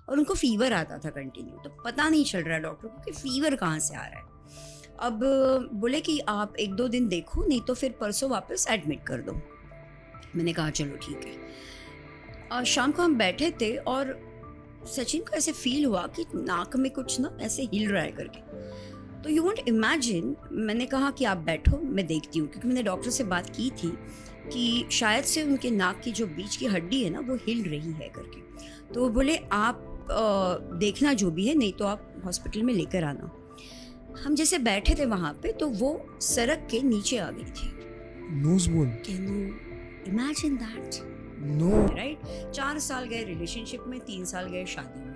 और उनको फीवर आता था कंटिन्यू, तो पता नहीं चल रहा है डॉक्टर को कि फीवर कहाँ से आ रहा है। अब बोले कि आप 1-2 दिन देखो, नहीं तो फिर परसों वापस एडमिट कर दो। मैंने कहा चलो ठीक है। शाम को हम बैठे थे और सचिन को ऐसे फील हुआ कि नाक में कुछ ना ऐसे हिल रहा है करके। तो यू वॉन्ट इमेजिन, मैंने कहा कि आप बैठो मैं देखती हूँ, क्योंकि मैंने डॉक्टर से बात की थी कि शायद से उनके नाक की जो बीच की हड्डी है ना वो हिल रही है करके। तो वो बोले आप देखना जो भी है, नहीं तो आप हॉस्पिटल में लेकर आना। हम जैसे बैठे थे वहाँ पे तो वो सड़क के नीचे आ गई थी। Nose bone. Can you imagine that? No. Right 4 साल गए रिलेशनशिप में, 3 साल गए शादी में।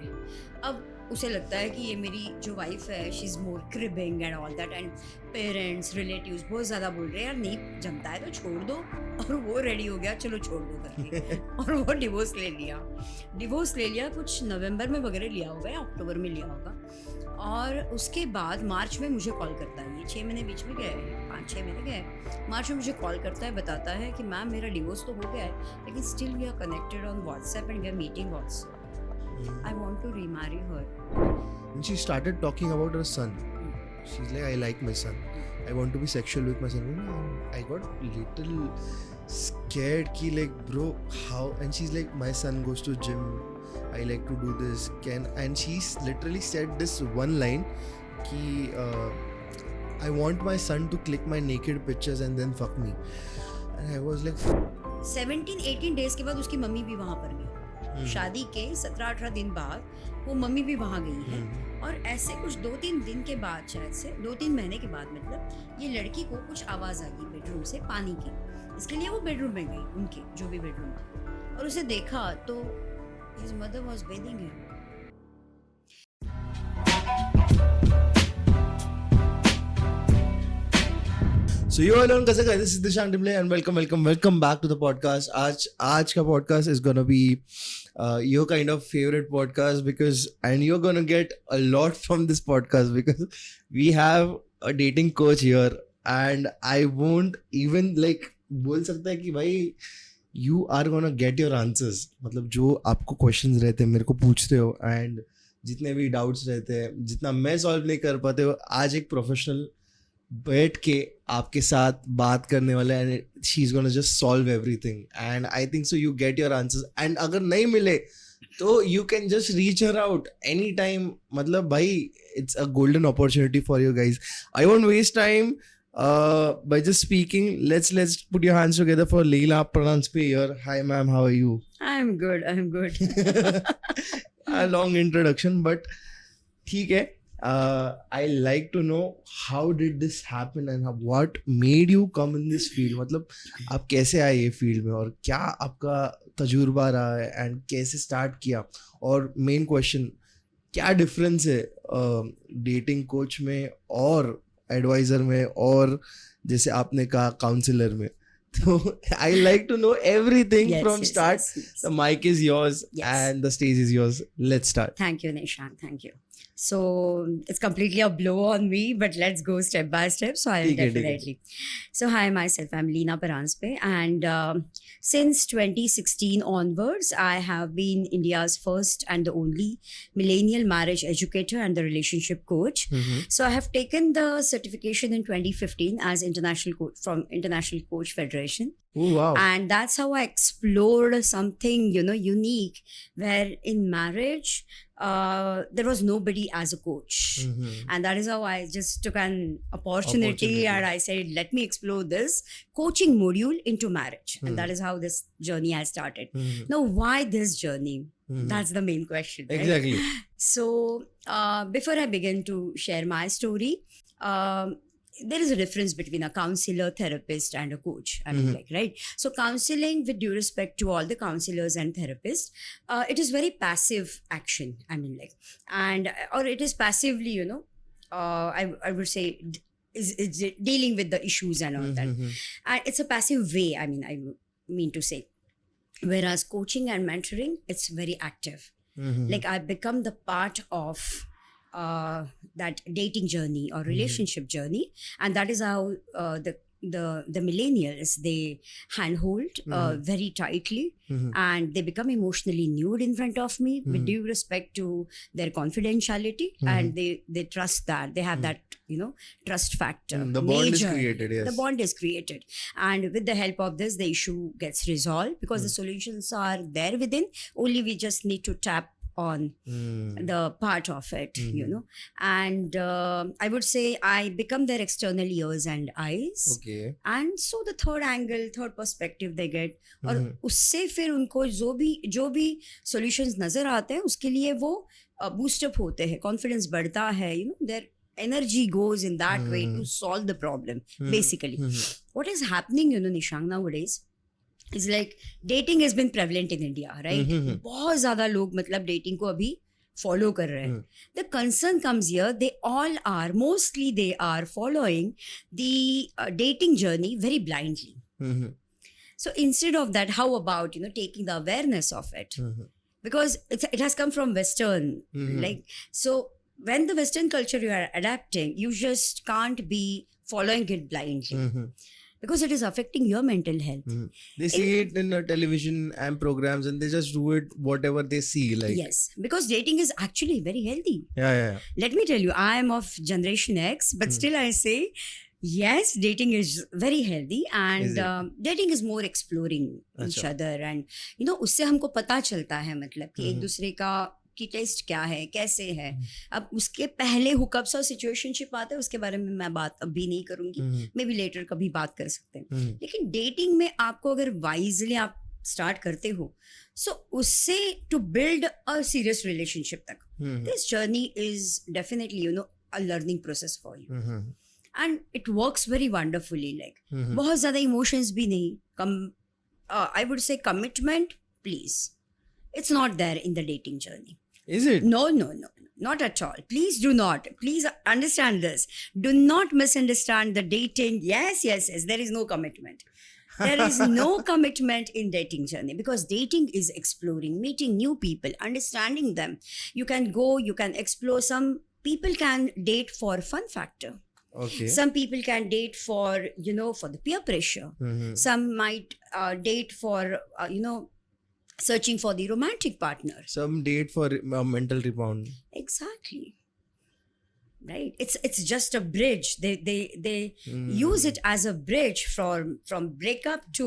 अब उसे लगता है कि ये मेरी जो वाइफ है she is more cribbing and all that, and parents relatives बहुत ज़्यादा बोल रहे हैं यार नहीं जमता है तो छोड़ दो, और वो रेडी हो गया चलो छोड़ दो करके और वो डिवोर्स ले लिया। कुछ नवंबर में वगैरह लिया होगा या अक्टूबर में लिया होगा। और उसके बाद मार्च में मुझे कॉल करता है, ये 6 महीने बीच में गए, 5-6 महीने गए। मार्च में मुझे कॉल करता है, बताता है कि मैम मेरा डिवोर्स तो हो गया है लेकिन still we are connected on WhatsApp and we are meeting also. I want to remarry her. And she started talking about her son. She's like, I like my son. I want to be sexual with my son. And I got little scared ki like, bro, how? And she's like, my son goes to gym. I like to do this. And she's literally said this one line ki I want my son to click my naked pictures and then fuck me. And I was like 17-18 days के बाद उसकी mummy भी वहाँ पर गई। शादी के 17-18 दिन बाद वो मम्मी भी वहाँ गई है। और ऐसे कुछ 2-3 दिन के बाद, शायद से 2-3 महीने के बाद, मतलब ये लड़की को कुछ आवाज़ आ गई बेडरूम से पानी की। इसके लिए वो बेडरूम में गई, उनके जो भी बेडरूम था, और उसे देखा तो his mother was bathing him. So you all on कैसे guys, this is Dishant Dimle and welcome back to the podcast. आज का podcast is gonna be your kind of favorite podcast because and you're gonna get a lot from this podcast because we have a dating coach here and I won't even like बोल सकता है कि भाई you are gonna get your answers. मतलब जो आपको questions रहते हैं मेरे को पूछते हो and जितने भी doubts रहते हैं, जितना मैं solve नहीं कर पाते हो, आज एक professional बैठ के आपके साथ बात करने वाला है and she's gonna just solve everything and I think so you get your answers and अगर नहीं मिले तो you can just reach her out anytime. मतलब भाई it's a golden opportunity for you guys. I won't waste time by just speaking. Let's put your hands together for Leela Pranspe here. Hi ma'am, how are you? I'm good. A long introduction but ठीक है. I like to know how did this happen and what made you come in this field. मतलब आप कैसे आए ये field में और क्या आपका तजुर्बा रहा है एंड कैसे स्टार्ट किया, और मेन क्वेश्चन क्या डिफरेंस है डेटिंग कोच में और एडवाइजर में और जैसे आपने कहा काउंसलर में. So I like to know everything from start. Yes. The mic is yours and the stage is yours. Let's start. Thank you, Nishant. Thank you. So it's completely a blow on me, but let's go step by step. So I'll definitely. So hi, myself. I'm Leela Paranspe, and since 2016 onwards, I have been India's first and the only millennial marriage educator and the relationship coach. So I have taken the certification in 2015 as international coach from International Coach Federation. Oh, wow. And that's how I explored something, unique, where in marriage, there was nobody as a coach. And that is how I just took an opportunity and I said, let me explore this coaching module into marriage. And that is how this journey has started. Now, why this journey? That's the main question. Right? Exactly. So, before I begin to share my story, there is a difference between a counselor, therapist, and a coach. I mean, right? So counseling, with due respect to all the counselors and therapists, it is very passive action. I mean, or it is passively, I would say, is dealing with the issues and all that. And it's a passive way. I mean to say. Whereas coaching and mentoring, it's very active. Like I become the part of that dating journey or relationship journey, and that is how the the millennials, they handhold very tightly, and they become emotionally nude in front of me with due respect to their confidentiality, and they trust that they have that trust factor. The bond is Major. created, yes. The bond is created, and with the help of this, the issue gets resolved because the solutions are there within. Only we just need to tap on the part of it, and I would say I become their external ears and eyes. Okay. And so the third angle, third perspective they get, और उससे फिर उनको जो भी solutions नजर आते हैं उसके लिए वो boost up होते हैं, confidence बढ़ता है, their energy goes in that way to solve the problem. Basically, what is happening, Nishang, nowadays is like dating has been prevalent in India, right? बहुत ज़्यादा लोग मतलब dating को अभी follow कर रहे हैं. The concern comes here, mostly they are following the dating journey very blindly. So instead of that, how about taking the awareness of it? Because it has come from Western, like, so when the Western culture you are adapting, you just can't be following it blindly. Because it is affecting your mental health. They see it in television and programs, and they just do it whatever they see. Like, yes, because dating is actually very healthy. Yeah. Let me tell you, I am of Generation X, but still I say, yes, dating is very healthy, and dating is more exploring each other, and उससे हमको पता चलता है मतलब कि एक दूसरे का की टेस्ट क्या है, कैसे है. अब उसके पहले हुकअप्स और सिचुएशनशिप आता है, उसके बारे में मैं बात अभी नहीं करूंगी, मे बी लेटर कभी बात कर सकते हैं. लेकिन डेटिंग में आपको अगर वाइजली आप स्टार्ट करते हो, सो उससे to build a serious relationship तक, this journey is definitely a learning process for you, and it works very wonderfully. Like बहुत ज्यादा इमोशंस भी नहीं, I would say commitment, please, it's not there in the dating journey. Is it? No, not at all. Please do not. Please understand this. Do not misunderstand the dating. Yes, there is no commitment. There is no commitment in dating journey, because dating is exploring, meeting new people, understanding them. You can go, you can explore. Some people can date for fun factor. Okay. Some people can date for, for the peer pressure. Some might date for, searching for the romantic partner. Some date for mental rebound. Exactly. Right. It's just a bridge. They use it as a bridge from breakup to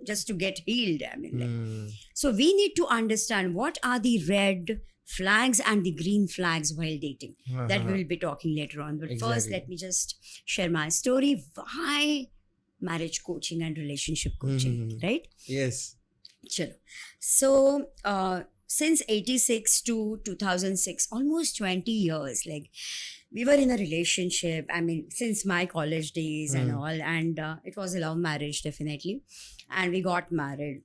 just to get healed. I mean, so we need to understand what are the red flags and the green flags while dating. That we will be talking later on. But first, let me just share my story. Why marriage coaching and relationship coaching? Right. Yes. Chalo. So, since 86 to 2006, almost 20 years, like we were in a relationship. I mean, since my college days and all, and it was a love marriage, definitely. And we got married.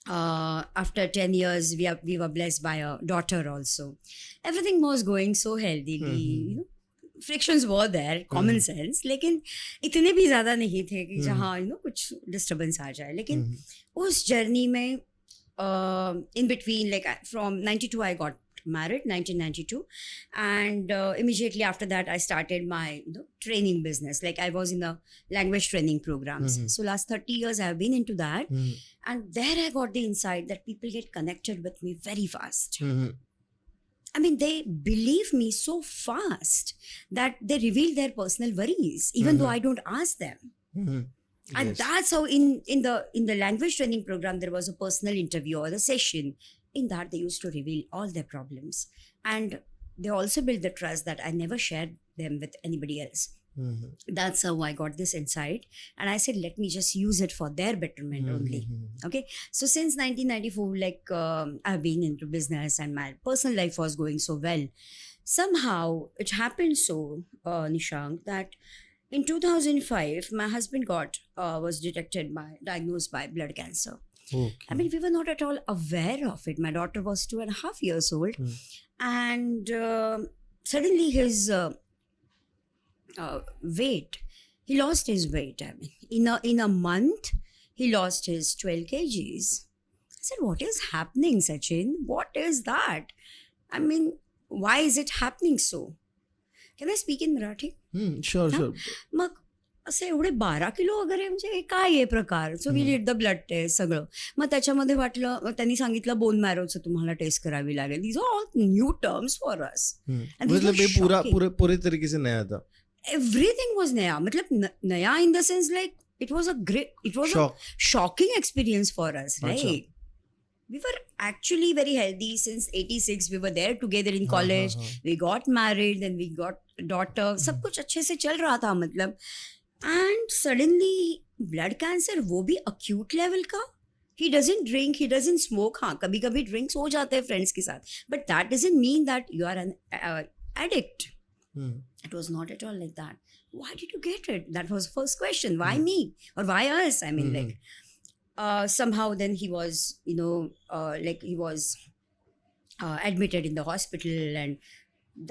After 10 years, we were blessed by a daughter also. Everything was going so healthily, frictions were there, common sense, लेकिन इतने भी ज़्यादा नहीं थे कि जहाँ कुछ disturbance आ जाए. लेकिन उस journey में in between, like from 92 I got married, 1992, and immediately after that I started my training business. Like I was in the language training programs. So last 30 years I have been into that, and there I got the insight that people get connected with me very fast. I mean, they believe me so fast that they reveal their personal worries, even though I don't ask them. And that's how in the language training program, there was a personal interview or a session. In that, they used to reveal all their problems. And they also built the trust that I never shared them with anybody else. That's how I got this insight. And I said, let me just use it for their betterment only. Okay. So since 1994, like I've been into business and my personal life was going so well. Somehow it happened so, Nishank, that in 2005, my husband was diagnosed by blood cancer. Okay. I mean, we were not at all aware of it. My daughter was 2.5 years old. And suddenly his weight, he lost his weight. I mean, in a month, he lost his 12 kgs. I said, what is happening, Sachin? What is that? I mean, why is it happening so? Can I speak in Marathi? Sure. मग असं एवढे 12 kilo वगैरे म्हणजे हे काय आहे प्रकार. So we did the blood test सगळं. मग त्याच्यामध्ये वाटलं, मग त्यांनी सांगितलं बोन मॅरोचं तुम्हाला टेस्ट करावी लागेल. These are all new terms for us. मतलब ये पूरे तरीके से नया था. Everything was नया, मतलब नया in the sense like it was a Shock. shocking experience for us, अच्छा. right? We were actually very healthy since 86. We were there together in college. We got married, then we got daughter. सब कुछ अच्छे से चल रहा था मतलब. And suddenly blood cancer, वो भी acute level का. He doesn't drink, he doesn't smoke. हाँ, कभी कभी drinks हो जाते हैं friends के साथ. But that doesn't mean that you are an addict. It was not at all like that. Why did you get it? That was the first question. Why me? Or why us? I mean, like, somehow then he was, like he was admitted in the hospital, and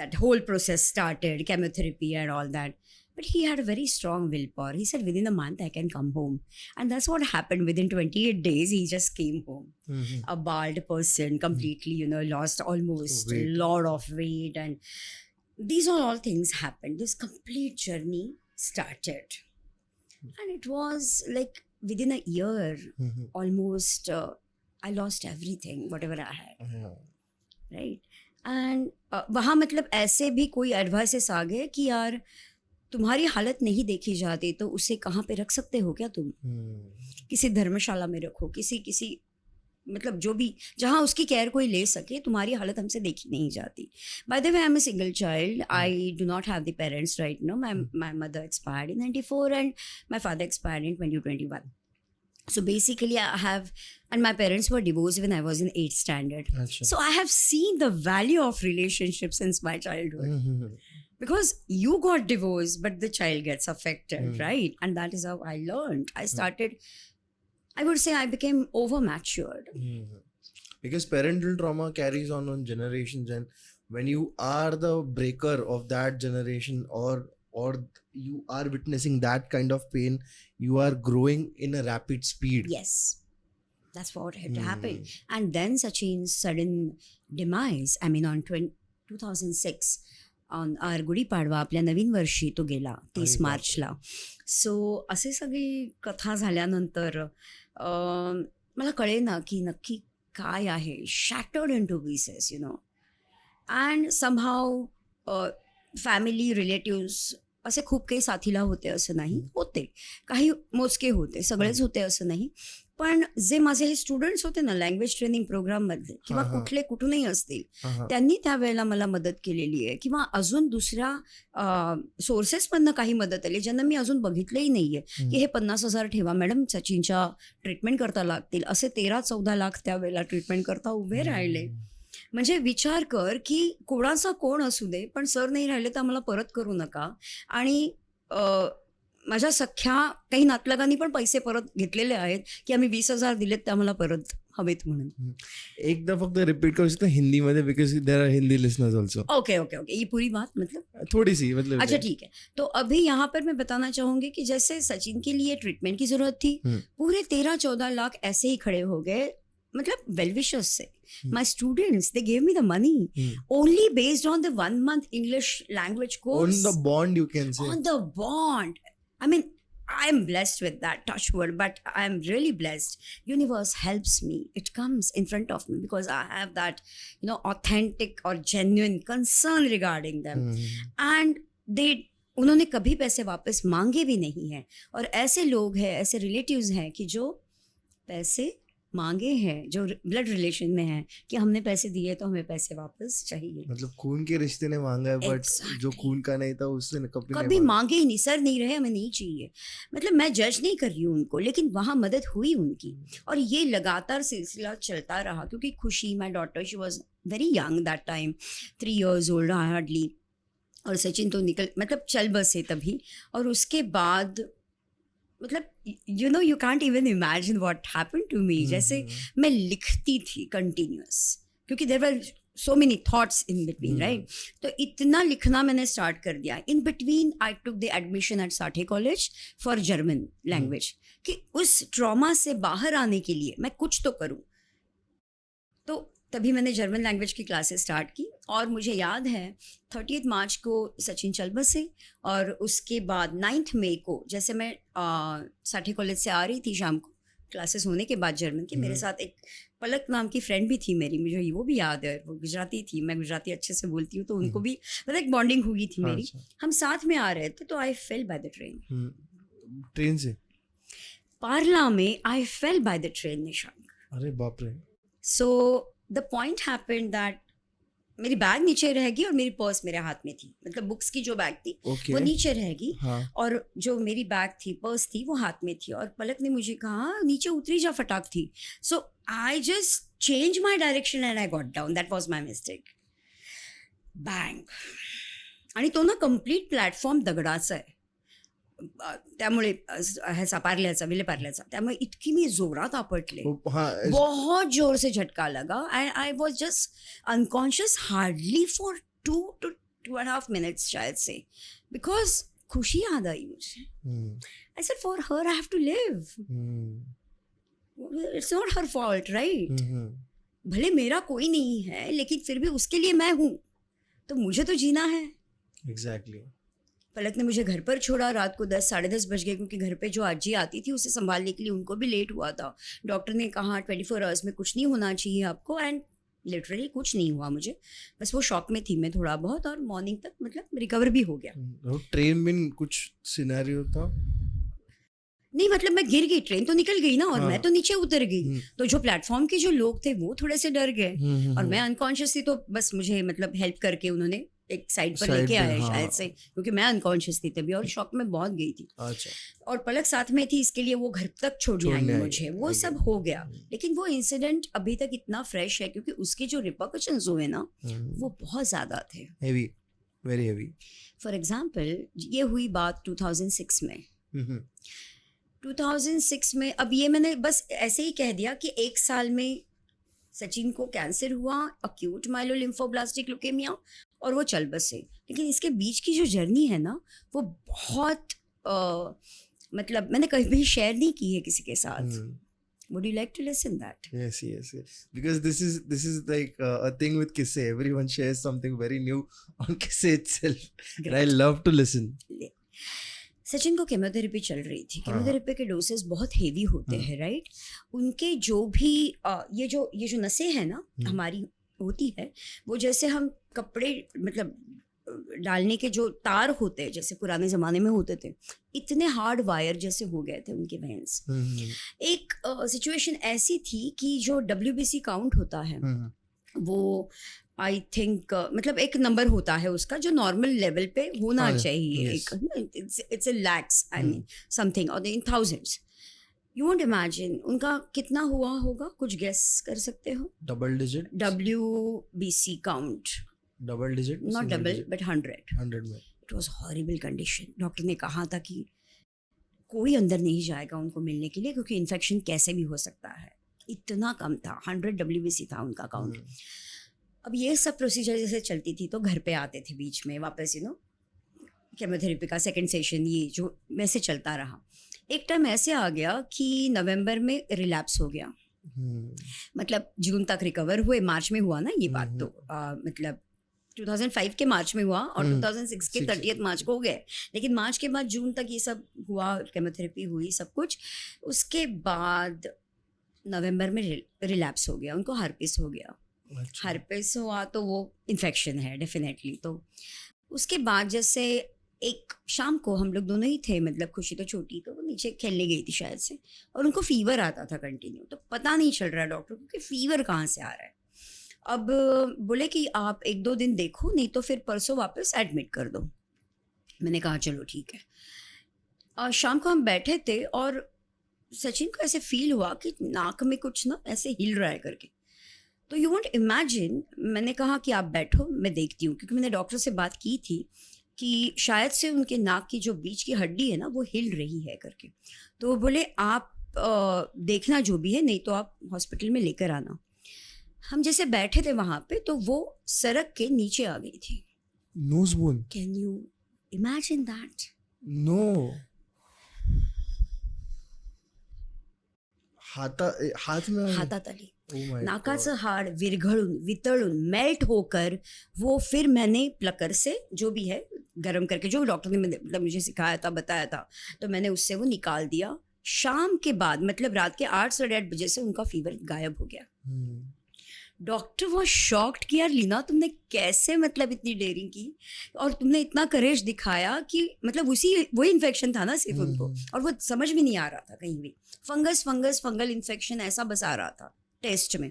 that whole process started, chemotherapy and all that. But he had a very strong willpower. He said, within a month, I can come home. And that's what happened. Within 28 days, he just came home. A bald person, completely, lost almost a lot of weight. And these are all things happened. This complete journey started. And it was like within a year, almost, I lost everything, whatever I had. Right? And वहाँ मतलब ऐसे भी कोई advices आ गए कि यार तुम्हारी हालत नहीं देखी जाती तो उसे कहाँ पे रख सकते हो क्या तुम. किसी धर्मशाला में रखो, किसी मतलब जो भी जहाँ उसकी केयर कोई ले सके. तुम्हारी हालत हमसे देखी नहीं जाती. By the way, I am a single child. I do not have the parents right no. My mother expired in 94 and my father expired in 2021. So basically I have, and my parents were divorced when I was in 8th standard. Achha. So I have seen the value of relationships since my childhood. Because you got divorced, but the child gets affected, right? And that is how I learned. I started, I would say I became over matured. Because parental trauma carries on generations, and when you are the breaker of that generation, or you are witnessing that kind of pain, you are growing in a rapid speed. Yes, that's what had happened. And then Sachin's sudden demise, I mean on 2006, on our Gudi Padwa, आपल्या नवीन वर्षी तो गेला 30 मार्चला. सो असे सगळी कथा झाल्यानंतर मला कळेना की नक्की काय आहे. Shattered in two pieces, and somehow family relatives असे खूप काही साथीला होते असं नाही. होते काही मोजके होते, सगळेच होते असं नाही. पण जे माझे हे स्टुडंट्स होते ना लँग्वेज ट्रेनिंग प्रोग्राममधले किंवा कुठूनही असतील, त्यांनी त्यावेळेला मला मदत केलेली आहे. किंवा अजून दुसऱ्या सोर्सेसमधनं काही मदत आली ज्यांना मी अजून बघितलंही नाहीये की हे 50,000 ठेवा मॅडम, सचिनच्या ट्रीटमेंट करता लागतील. असे 13-14 लाख त्यावेळेला ट्रीटमेंट करता उभे राहिले. म्हणजे विचार कर की कोणाचा कोण असू दे, पण सर नाही राहिले तर आम्हाला परत करू नका. आणि माझ्या सख्या काही नातलगांनी पण पैसे परत घेतलेले आहेत की आम्ही 20,000 दिलेत ते आम्हाला परत हवेत म्हणून. एकदा फक्त रिपीट करू शकता हिंदी मध्ये, because there are Hindi listeners also. Okay, ये पूरी बात मतलब थोड़ी सी मतलब. अच्छा ठीक है. तो अभी यहाँ पर मैं बताना चाहूंगी कि जैसे सचिन के लिए ट्रीटमेंट की जरूरत थी, पूरे 13-14 लाख ऐसे ही खड़े हो गए, मतलब वेलविशर्स से. My students, they gave me the money only based on the 1 month English language course. On the bond, you can say. On the bond. I mean, I'm blessed with that, touch wood, but I'm really blessed. Universe helps me. It comes in front of me because I have that, authentic or genuine concern regarding them. And उन्होंने कभी पैसे वापस मांगे भी नहीं हैं. और ऐसे लोग हैं, ऐसे रिलेटिव्स हैं कि जो पैसे मांगे हैं, जो ब्लड रिलेशन में है कि हमने पैसे दिए तो हमें पैसे वापस चाहिए. मतलब खून के रिश्ते ने मांगा है, बट जो खून का नहीं था उसने कभी मांगे ही नहीं. सर नहीं रहे, हमें नहीं चाहिए. मतलब मैं जज नहीं कर रही हूँ उनको, लेकिन वहाँ मदद हुई उनकी. और ये लगातार सिलसिला चलता रहा क्योंकि खुशी, my daughter, she was very young that time, 3 years old hardly. और सचिन तो मतलब चल बसे तभी. और उसके बाद मतलब you can't even imagine what happened to me. जैसे मैं लिखती थी कंटिन्यूअस क्योंकि there were so many thoughts in between, right. तो इतना लिखना मैंने स्टार्ट कर दिया. In between I took the admission at Sathe college for German language कि उस ट्रॉमा से बाहर आने के लिए मैं कुछ तो करूँ. तो तभी मैंने जर्मन लैंग्वेज की क्लासेस स्टार्ट की. और मुझे याद है 30 मार्च को सचिन चल बसे और उसके बाद 9 मई को जैसे मैं साठी कॉलेज से आ रही थी शाम को क्लासेस होने के बाद जर्मन की, मेरे साथ एक पलक नाम की फ्रेंड भी थी मेरी, मुझे वो भी याद है, वो गुजराती थी, मैं गुजराती अच्छे से बोलती हूँ तो उनको भी मतलब एक बॉन्डिंग हुई थी मेरी। हम साथ में आ रहे थे तो I fell by the train. Train से? पार्ला में I fell by the train Nishank. अरे बाप रे। So the point happened that मेरी बैग नीचे रह गई और मेरी पर्स मेरे हाथ में थी, मतलब बुक्स की जो बैग थी वो नीचे रह गई। और जो मेरी बैग थी, पर्स थी, वो हाथ में थी और पलक ने मुझे कहा नीचे उतरी जा फटाक थी। So I just change my direction and I got down, that was my mistake. Bang. आणि तो ना कम्प्लीट प्लॅटफॉर्म दगडाचा आहे, त्यामुळे ह्याचा पार्ल्याचा, विले पार्ल्याचा, त्यामुळे इतकी मी जोरात आपटले, बहुत जोर से झटका लगा and I was just unconscious hardly for 2 to 2.5 minutes शायद से, बिकॉज खुशी याद आई मुझे। I said for her I have to live, it's not her fault, right? भले मेरा कोई नहीं है लेकिन फिर भी उसके लिए मैं हूँ, तो मुझे तो जीना है। एग्जैक्टली। पलक ने मुझे घर पर छोड़ा, रात को 10 साढ़े 10 बज गए, क्योंकि घर पे जो आजी आती थी उसे संभालने के लिए उनको भी लेट हुआ था। डॉक्टर ने कहा 24 आवर्स में कुछ नहीं होना चाहिए आपको, एंड लिटरली कुछ नहीं हुआ मुझे, बस वो शॉक में थी मैं थोड़ा बहुत, और मॉर्निंग तक मतलब रिकवर भी हो गया। ट्रेन में कुछ सिनेरियो था? नहीं, मतलब मैं गिर गई, ट्रेन तो निकल गई ना, और मैं तो नीचे उतर गई, तो जो प्लेटफॉर्म के जो लोग थे वो थोड़े से डर गए, और मैं अनकॉन्शियस थी, तो बस मुझे मतलब हेल्प करके उन्होंने एक साइड पर लेके आए शायद से, क्योंकि मैं अनकॉन्शियस थी तभी और शॉक में बहुत गई थी। अच्छा। और पलक साथ में थी, इसके लिए वो घर तक छोड़ने आई मुझे, वो सब हो गया। लेकिन वो इंसिडेंट अभी तक इतना फ्रेश है क्योंकि उसके जो रिपरकशंस हुए ना वो बहुत ज्यादा थे, heavy, very heavy. For example ये हुई बात 2006 में। 2006 में, अब ये मैंने बस ऐसे ही कह दिया कि 1 साल में सचिन को कैंसर हुआ, अक्यूट माइलोलिम्फोब्लास्टिक ल्यूकेमिया, और वो चल बसे। लेकिन इसके बीच की जो जर्नी है ना वो बहुत मतलब मैंने कभी शेयर नहीं की है किसी के साथ। Would you like to listen that? Yes. Because this is like a thing with Kisse. Everyone shares something very new on Kisse itself. And I love to listen. Sachin को केमोथेरेपी चल रही थी, केमोथेरेपी के डोसेस बहुत heavy होते हैं, right? उनके जो भी ये जो नसें हैं ना हमारी होती है, वो जैसे हम कपड़े मतलब डालने के जो तार होते हैं जैसे पुराने ज़माने में होते थे, इतने हार्ड वायर जैसे हो गए थे उनके वेन्स। एक सिचुएशन ऐसी थी कि जो WBC काउंट होता है वो आई थिंक मतलब एक नंबर होता है उसका जो नॉर्मल लेवल पे होना चाहिए, एक it's a lakhs, I mean something, और in thousands. You won't imagine उनका कितना हुआ होगा, कुछ गेस कर सकते हो? Double digit WBC count, double digit, not double but 100 में। It was horrible condition. Doctor ने कहा था कि कोई अंदर नहीं जाएगा उनको मिलने के लिए क्योंकि इन्फेक्शन कैसे भी हो सकता है, इतना कम था, 100 WBC था उनका काउंट। अब ये सब प्रोसीजर जैसे चलती थी तो घर पे आते थे बीच में वापस, केमोथेरेपी का सेकंड सेशन, ये जो वैसे चलता रहा। एक टाइम ऐसे आ गया कि नवंबर में रिलैप्स हो गया, मतलब जून तक रिकवर हुए, मार्च में हुआ ना ये बात, तो मतलब 2005 के मार्च में हुआ और 2006 के 30 मार्च को हो गए, लेकिन मार्च के बाद जून तक ये सब हुआ, केमोथेरेपी हुई, सब कुछ। उसके बाद नवंबर में रिलैप्स हो गया, उनको हर्पिस हो गया। हर्पिस हुआ तो वो इन्फेक्शन है डेफिनेटली। तो उसके बाद जैसे एक शाम को हम लोग दोनों ही थे, मतलब खुशी तो छोटी, तो वो नीचे खेलने गई थी शायद से, और उनको फीवर आता था कंटिन्यू, तो पता नहीं चल रहा डॉक्टर को कि फीवर कहाँ से आ रहा है। अब बोले कि आप 1-2 दिन देखो, नहीं तो फिर परसों वापस एडमिट कर दो। मैंने कहा चलो ठीक है। और शाम को हम बैठे थे और सचिन को ऐसे फील हुआ कि नाक में कुछ ना ऐसे हिल रहा है करके। तो यू वोंट इमेजिन, मैंने कहा कि आप बैठो मैं देखती हूँ, क्योंकि मैंने डॉक्टर से बात की थी कि शायद से उनके नाक की जो बीच की हड्डी है ना वो हिल रही है करके। तो वो बोले आप देखना जो भी है, नहीं तो आप हॉस्पिटल में लेकर आना। हम जैसे बैठे थे वहाँ पे तो वो सड़क के नीचे आ गई थी। Nose bone? Can you imagine that? No. हाथ में? हाथातली, Oh my नाकाचं God. हाड विरघळून वितळून मेल्ट होकर वो फिर मैंने प्लकर से जो भी है गर्म करके जो डॉक्टर ने मतलब मुझे सिखाया था बताया था तो मैंने उससे वो निकाल दिया. शाम के बाद मतलब रात के 8 साढ़े 8 बजे से उनका फीवर गायब हो गया. Hmm. डॉक्टर वो शॉक्ड कि यार लीना तुमने कैसे मतलब इतनी डेयरिंग की और तुमने इतना करेज दिखाया कि मतलब वही इन्फेक्शन था ना सिर्फ उनको और वो समझ भी नहीं आ रहा था कहीं भी. फंगल इन्फेक्शन ऐसा बस आ रहा था टेस्ट में.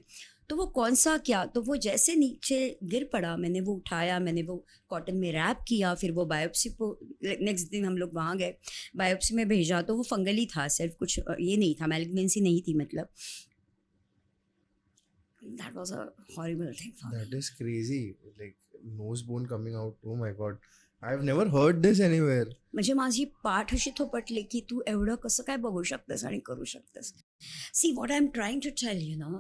तो वो कौन सा क्या तो वो जैसे नीचे गिर पड़ा मैंने वो उठाया मैंने वो कॉटन में रैप किया फिर वो बायोप्सी को नेक्स्ट दिन हम लोग वहाँ गए बायोप्सी में भेजा तो वो फंगल ही था सिर्फ कुछ ये नहीं था मैलिग्नेंसी नहीं थी मतलब. That was a horrible thing for me. That is crazy. Like nose bone coming out. Oh my God. I've never heard this anywhere. म्हणजे माझी पाठ अशी थोपटली की तू एवढं कसं काय बघू शकतेस आणि करू शकतेस. See what I am trying to tell you know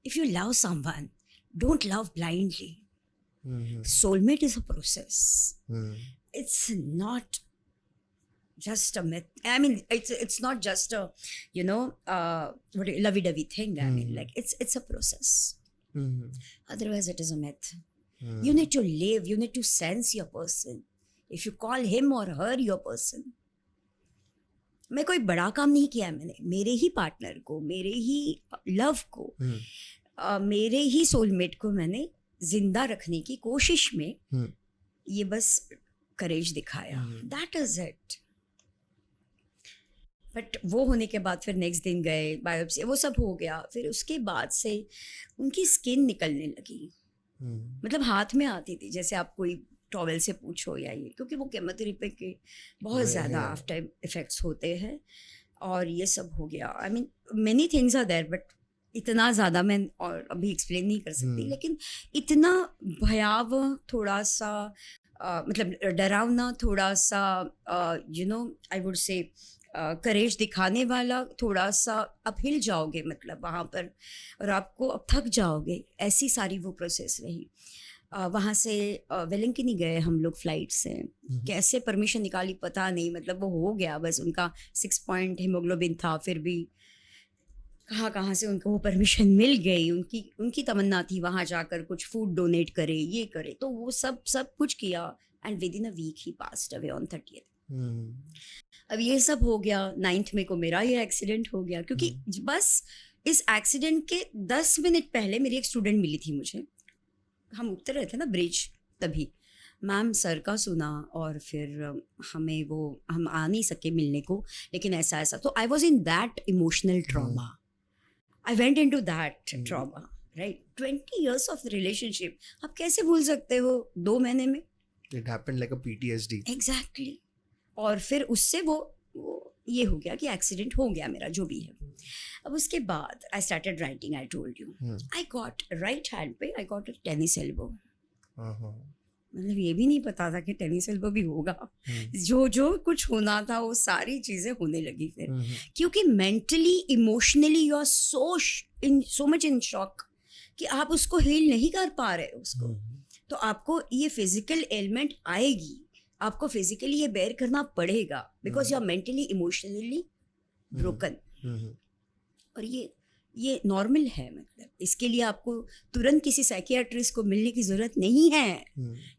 if you love someone don't love blindly. Hmm. Soulmate is a process. Hmm. It's not just a myth. I mean, it's not just a lovey-dovey thing. I mean, like it's a process. Hmm. Otherwise, it is a myth. Hmm. You need to live. You need to sense your person. If you call him or her your person. मैं कोई बड़ा काम नहीं किया है मैंने. मेरे ही partner को मेरे ही लव को मेरे ही सोलमेट को मैंने जिंदा रखने की कोशिश में ये बस करेज दिखाया. That is it. बट वो होने के बाद फिर नेक्स्ट दिन गए बायोप्सी वो सब हो गया. फिर उसके बाद से उनकी स्किन निकलने लगी. मतलब हाथ में आती थी जैसे आप कोई टॉवेल से पूछो या ये क्योंकि वो केमोथेरेपी के बहुत ज़्यादा आफ्टर इफेक्ट्स होते हैं और ये सब हो गया. I mean many things are there but इतना ज़्यादा मैं और अभी एक्सप्लेन नहीं कर सकती. लेकिन इतना भयावह थोड़ा सा मतलब डरावना थोड़ा सा आई वुड से करेज दिखाने वाला थोड़ा सा आप हिल जाओगे मतलब वहाँ पर और आपको अब थक जाओगे ऐसी सारी वो प्रोसेस रही. वहाँ से वेलिंगटन गए हम लोग फ्लाइट से. कैसे परमिशन निकाली पता नहीं मतलब वो हो गया बस. उनका 6 पॉइंट हीमोग्लोबिन था फिर भी कहाँ से उनको वो परमिशन मिल गई. उनकी तमन्ना थी वहाँ जाकर कुछ फूड डोनेट करे ये करे तो वो सब कुछ किया and within a week he passed away on 30th. अब ये सब हो गया. 9th में को मेरा ये एक्सीडेंट हो गया क्योंकि बस इस एक्सीडेंट के 10 मिनट पहले मेरी एक स्टूडेंट मिली थी मुझे. हम उतर रहे थे ना ब्रिज तभी मैम सर का सुना और फिर हम आ नहीं सके मिलने को लेकिन ऐसा तो I was in that emotional trauma. I went in to that trauma right. 20 years of relationship आप कैसे भूल सकते हो 2 महीने में. It happened like a PTSD. Exactly. और फिर उससे वो ये हो गया कि एक्सीडेंट हो गया मेरा जो भी है. अब उसके बाद I started writing. I told you I got right hand पे I got a tennis elbow. मतलब ये भी नहीं पता था कि टेनिस एल्बो भी होगा. जो कुछ होना था वो सारी चीज़ें होने लगी फिर क्योंकि mentally emotionally you are so much in shock कि आप उसको हील नहीं कर पा रहे उसको. तो आपको ये फिजिकल एलिमेंट आएगी. आपको फिजिकली ये बेयर करना पड़ेगा because you are mentally emotionally broken. और ये नॉर्मल है. मतलब इसके लिए आपको तुरंत किसी साइकियाट्रिस्ट को मिलने की जरूरत नहीं है.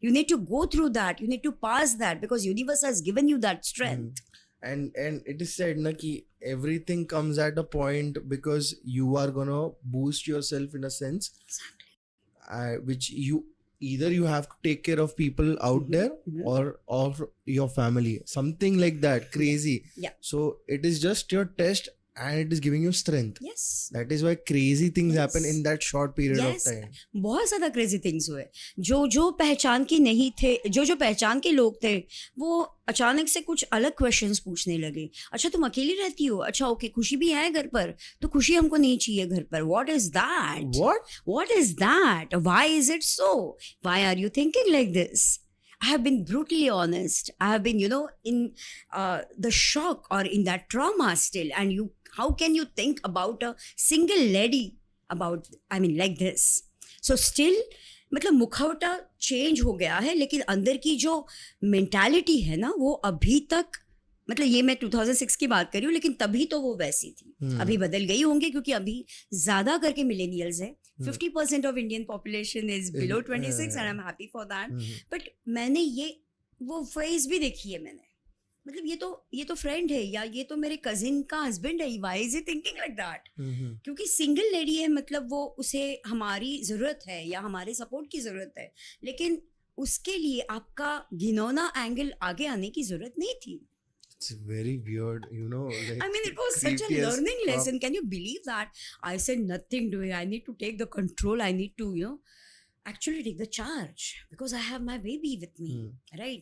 You need to go through that. You need to pass that because universe has given you that strength. And it is said na ki everything comes at a point because you are gonna boost yourself in a sense. Exactly. Which either you have to take care of people out there or your family, something like that. Crazy. Yeah. So it is just your test and it is giving you strength. Yes. That is why crazy things happen in that short period of time. बहुत ज़्यादा crazy things हुए. जो पहचान के नहीं थे जो पहचान के लोग थे वो अचानक से कुछ अलग क्वेश्चंस पूछने लगे. अच्छा तुम अकेली रहती हो. अच्छा ओके खुशी भी है घर पर तो खुशी हमको नहीं चाहिए घर पर. What is that. What is that? Why is it so? Why are you thinking like this? I have been brutally honest. I have been, in the shock or in that trauma still. And how can you think about a single lady like this? So still, मतलब मुखौटा change हो गया है लेकिन अंदर की जो mentality है ना वो अभी तक मतलब ये मैं 2006 की बात कर रही हूँ, लेकिन तभी तो वो वैसी थी. अभी बदल गई होंगी क्योंकि अभी ज्यादा करके मिलेनियल्स है. 50% of Indian population is below 26 and I am happy for that. But मैंने ये वो फेज भी देखी है मैंने. मतलब ये तो फ्रेंड है, या ये तो मेरे कजिन का हस्बैंड है. Why is he thinking like that? क्योंकि सिंगल लेडी है, मतलब वो उसे हमारी जरूरत है या हमारे सपोर्ट की जरूरत है, लेकिन उसके लिए आपका घिनौना एंगल आगे आने की जरूरत नहीं थी. It's very weird, you know. Like, I mean, it was such a creepy as learning fuck. lesson. Can you believe that? I said nothing doing. I need to take the control. I need to, actually take the charge because I have my baby with me, right?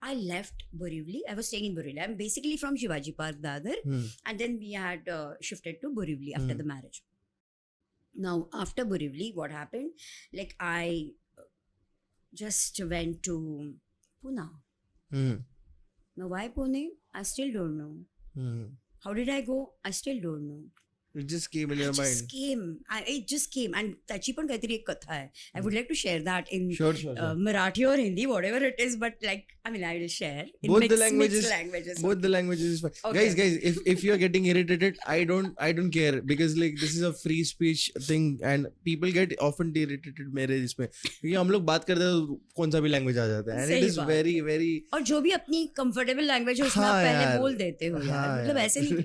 I left Borivali. I was staying in Borivali. I'm basically from Shivaji Park, Dadar, and then we had shifted to Borivali after the marriage. Now, after Borivali, what happened? Like, I just went to Pune. Now, why Pune? I still don't know. How did I go? I still don't know. It just came in your mind. It just came. And त्याची पण काहीतरी एक कथा आहे. I would like to share that in Sure. Marathi or Hindi, whatever it is. But like, I mean, I will share in Both mixed the languages. Okay. The languages is fine. Okay. Guys, if you're getting irritated, I don't care because like this is a free speech thing and people get often irritated मेरे इसमें क्योंकि हम लोग बात करते हैं तो कौन सा भी लैंग्वेज आ जाता है and it is very very. और जो भी अपनी कंफर्टेबल लैंग्वेज है उसमें आप पहले बोल देते हो यार. मतलब ऐसे नहीं.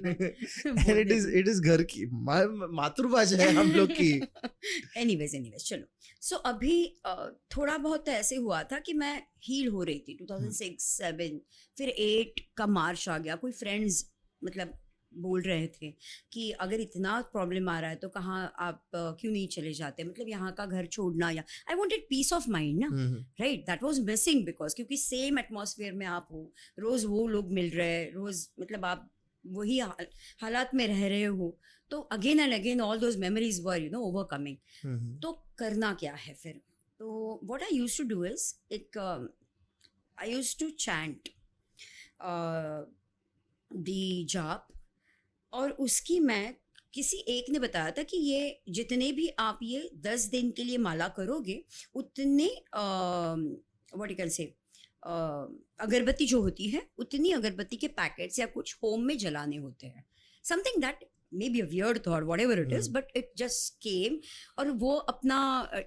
And it is घर की मातृभाषा है हम लोग की. एनीवेज चलो. सो अभी थोड़ा बहुत ऐसे हुआ था कि मैं हील हो रही थी 2006-7, फिर 8 का मार्च आ गया. कोई फ्रेंड्स मतलब बोल रहे थे कि अगर इतना प्रॉब्लम आ रहा है तो कहाँ आप क्यों नहीं चले जाते, मतलब यहाँ का घर छोड़ना. Yeah I wanted peace of mind ना, right. That was missing because क्योंकि सेम एटमॉस्फेयर में आप हो, रोज वो लोग मिल रहे हैं, रोज मतलब आप वही हालात में रह रहे हो. तो again and again all those memories were overcoming. तो करना क्या है फिर? तो what I used to do is I used to chant the jaap. और उसकी मैं किसी एक ने बताया था कि ये जितने भी आप ये 10 दिन के लिए माला करोगे उतने व्हाट यू कैन से अगरबत्ती जो होती है उतनी अगरबत्ती के पैकेट्स या कुछ होम में जलाने होते हैं. Something that may be a weird thought, whatever it is, but it just came. और वो अपना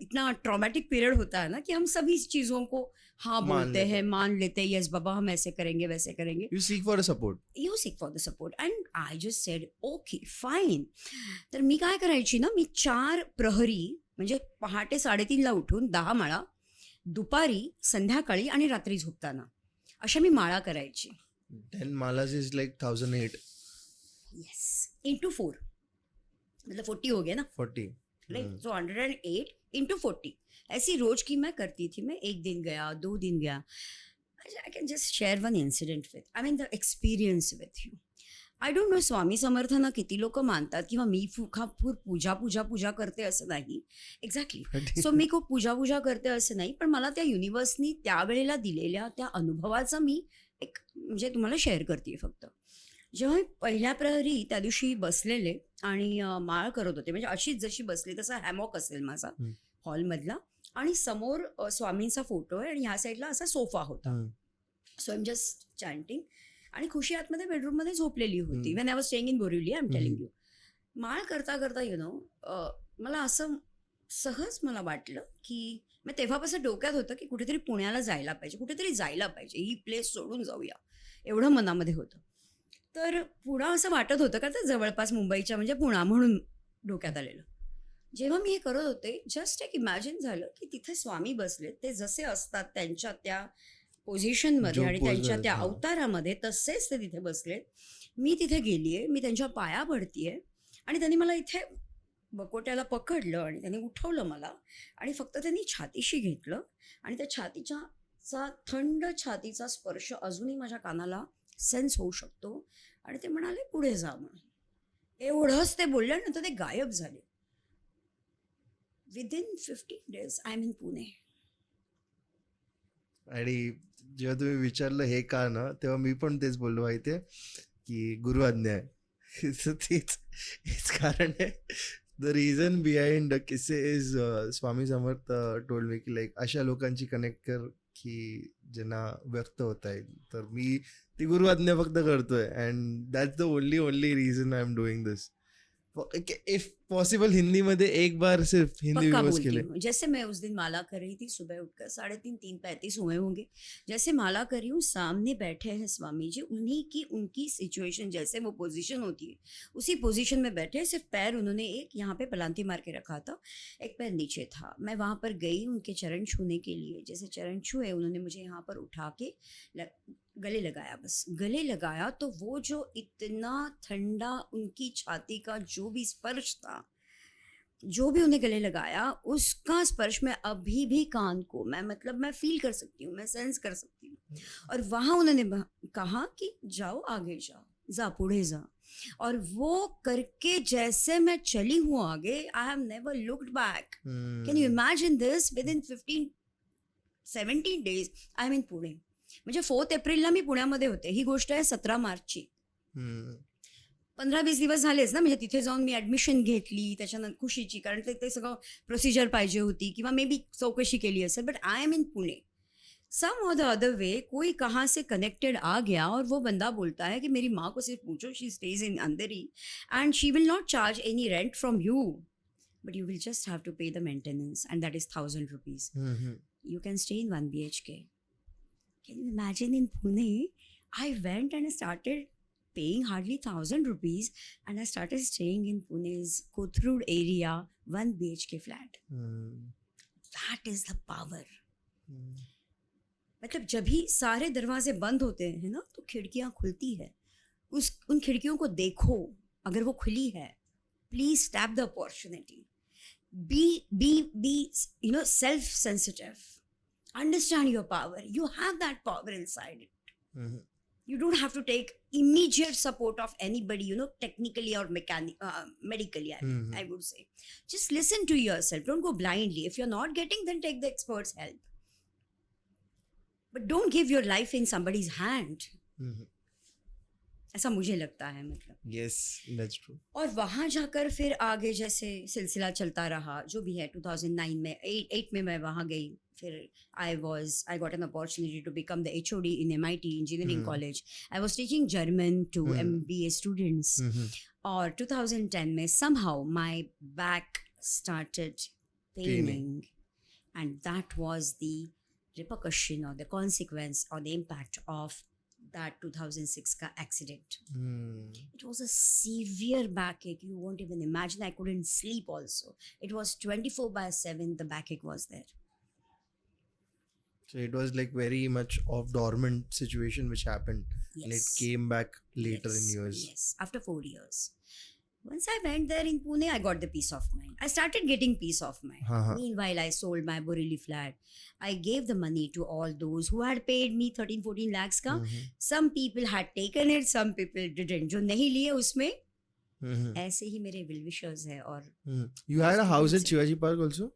इतना ट्रॉमेटिक पीरियड होता है ना कि हम सभी चीज़ों को हाँ बोलते हैं, मान लेते हैं, यस बाबा हम ऐसे करेंगे वैसे करेंगे. You seek for the support and I just said okay fine. तर मी काय करायची ना, मी 4 प्रहरी म्हणजे पहाटे 3:30ला उठून 10 माळा, दुपारी, संध्याकाळी आणि रात्री झोपताना अशा मी माळा करायची. 10 malas is like 1008. Yes, into 4 मतलब 40 हो गया ना. 40 राइट. सो 108 into 40 ऐसी रोज की मैं करती थी. मैं 1 दिन गया, 2 दिन गया. I can just share one incident with, I mean the experience with you. I don't know Swami समर्थांना किती लोक मानतात किंवा मी पूजा करते असं नाही. एक्झॅक्टली. सो मी खूप पूजा करते असं नाही, पण मला त्या युनिवर्सनी त्यावेळेला दिलेल्या त्या अनुभवाचा मी एक म्हणजे तुम्हाला शेअर करते फक्त. जेव्हा मी पहिल्या प्रहरी त्या दिवशी बसलेले आणि माळ करत होते, म्हणजे अशीच जशी बसली तसा हॅमॉक असेल माझा हॉलमधला, आणि समोर स्वामींचा फोटो आहे आणि ह्या साईडला असा सोफा होता. सो आय एम जस्ट चॅन्टिंग आणि खुशी आतमध्ये बेडरूममध्ये झोपलेली होती. When I was staying in Borivali, I am telling you. माळ करता मला असं सहज मला वाटलं की मग तेव्हापासून डोक्यात होतं की कुठेतरी पुण्याला जायला पाहिजे, ही प्लेस सोडून जाऊया, एवढं मनामध्ये होतं. तर पुणा असं वाटत होतं का तर जवळपास मुंबईच्या म्हणजे पुणा म्हणून डोक्यात आलेलं. जेव्हा मी हे करत होते जस्ट एक इमॅजिन झालं की तिथे स्वामी बसले, ते जसे असतात त्यांच्या त्या पोझिशनमध्ये आणि त्यांच्या त्या अवतारामध्ये तसेच ते तिथे बसलेत. मी तिथे गेलीये, मी त्यांच्या पाया पडतीये आणि त्यांनी मला इथे बकोट्याला पकडलं आणि त्यांनी उठवलं मला आणि फक्त त्यांनी छातीशी घेतलं आणि त्या छातीचा थंड छातीचा स्पर्श अजूनही माझ्या कानाला सेन्स होऊ शकतो. आणि ते म्हणाले पुढे जा म्हणून. एवढंच ते बोलल्यानंतर ते गायब झाले. Within 15 days I am in Pune. आणि जेव्हा तुम्ही विचारलं हे का ना, तेव्हा मी पण तेच बोललो माहितीये की गुरु आज्ञा आहे. तेच कारण आहे. the reason behind kisse is Swami Samarth told me की like अशा लोकांची कनेक्ट कर की ज्यांना व्यक्त होता येईल. तर मी ती गुरुआज्ञा फक्त करतोय and that's the only reason I am doing this. If possible Hindi मध्ये एक बार सिर्फ हिंदी पक्का व्यूअर्स बोलती के लिए. हूँ. जैसे मैं उस दिन माला कर रही थी सुबह उठकर 3:30 हुए होंगे. जैसे माला कर रही हूँ, सामने बैठे हैं स्वामी जी. उन्हीं की उनकी सिचुएशन जैसे वो पोजीशन होती है उसी पोजीशन में बैठे. सिर्फ पैर उन्होंने एक यहाँ पे पलांती मार के रखा था, एक पैर नीचे था. मैं वहाँ पर गई उनके चरण छूने के लिए. जैसे चरण छुए उन्होंने मुझे यहाँ पर उठा के गले लगाया. बस गले लगाया तो वो जो इतना ठंडा उनकी छाती का जो भी स्पर्श था, जो भी उन्हें गले लगाया, उसका स्पर्श मैं अभी भी कान को मैं फील कर सकती हूँ, मैं सेंस कर सकती हूँ. और वहाँ उन्होंने कहा कि जाओ आगे जाओ, जा पुढे जा. और वो करके जैसे मैं चली हूँ आगे, I have never looked back. Can you imagine this? With in 17 days I am in Pune. म्हणजे 4 एप्रिलला मी पुण्यामध्ये होते. ही गोष्ट आहे 17 मार्चची. 15-20 दिवस झालेच ना. म्हणजे तिथे जाऊन मी ॲडमिशन घेतली त्याच्यानंतर खुशीची, कारण ते सगळं प्रोसिजर पाहिजे होती किंवा मे बी चौकशी केली असेल. But I am in Pune. सम और द अदर वे कोई कहाँ से कनेक्टेड आ गया और वो बंदा बोलता है कि मेरी माँ को सिर्फ पूछो, she stage in Andheri and she will not charge any rent from you, but you will just have to pay the maintenance and that is 1,000 rupees. You can stay in 1 BHK. Can you imagine? In Pune, I went and I started paying hardly 1,000 rupees and I started staying in Pune's Kothurud area, 1 BHK flat. That is the power. मतलब जब भी सारे दरवाजे बंद होते हैं ना तो खिड़कियां खुलती है. उन खिड़कियों को देखो, अगर वो खुली है, please tap the opportunity. be self sensitive. Understand your power. You have that power inside it. You don't have to take immediate support of anybody, technically or medically, I would say. Just listen to yourself. Don't go blindly. If you're not getting, then take the expert's help. But don't give your life in somebody's hand. ऐसा मुझे लगता है. मतलब yes, that's true. और वहाँ जाकर फिर आगे जैसे सिलसिला चलता रहा जो भी है. 2009 में 8 में मैं वहाँ गई. फिर I got an opportunity to become the HOD in MIT Engineering College. I was teaching German to MBA students. और 2010 में somehow my back started paining. And that was the repercussion or the consequence or the impact of that 2006 ka accident. It was a severe backache. You won't even imagine. I couldn't sleep also. It was 24/7. The backache was there. So it was like very much of dormant situation which happened. Yes. And it came back later in years. Yes, after 4 years. Once I went there in Pune, I got the peace of mind. I started getting peace of mind. Meanwhile, I sold my Borivali flat. I gave the money to all those who had paid me 13-14 lakhs ka. Some people had taken it, some people didn't. जो नहीं लिए उसमें ऐसे ही मेरे well wishers है. और you had a house at Shivaji Park also?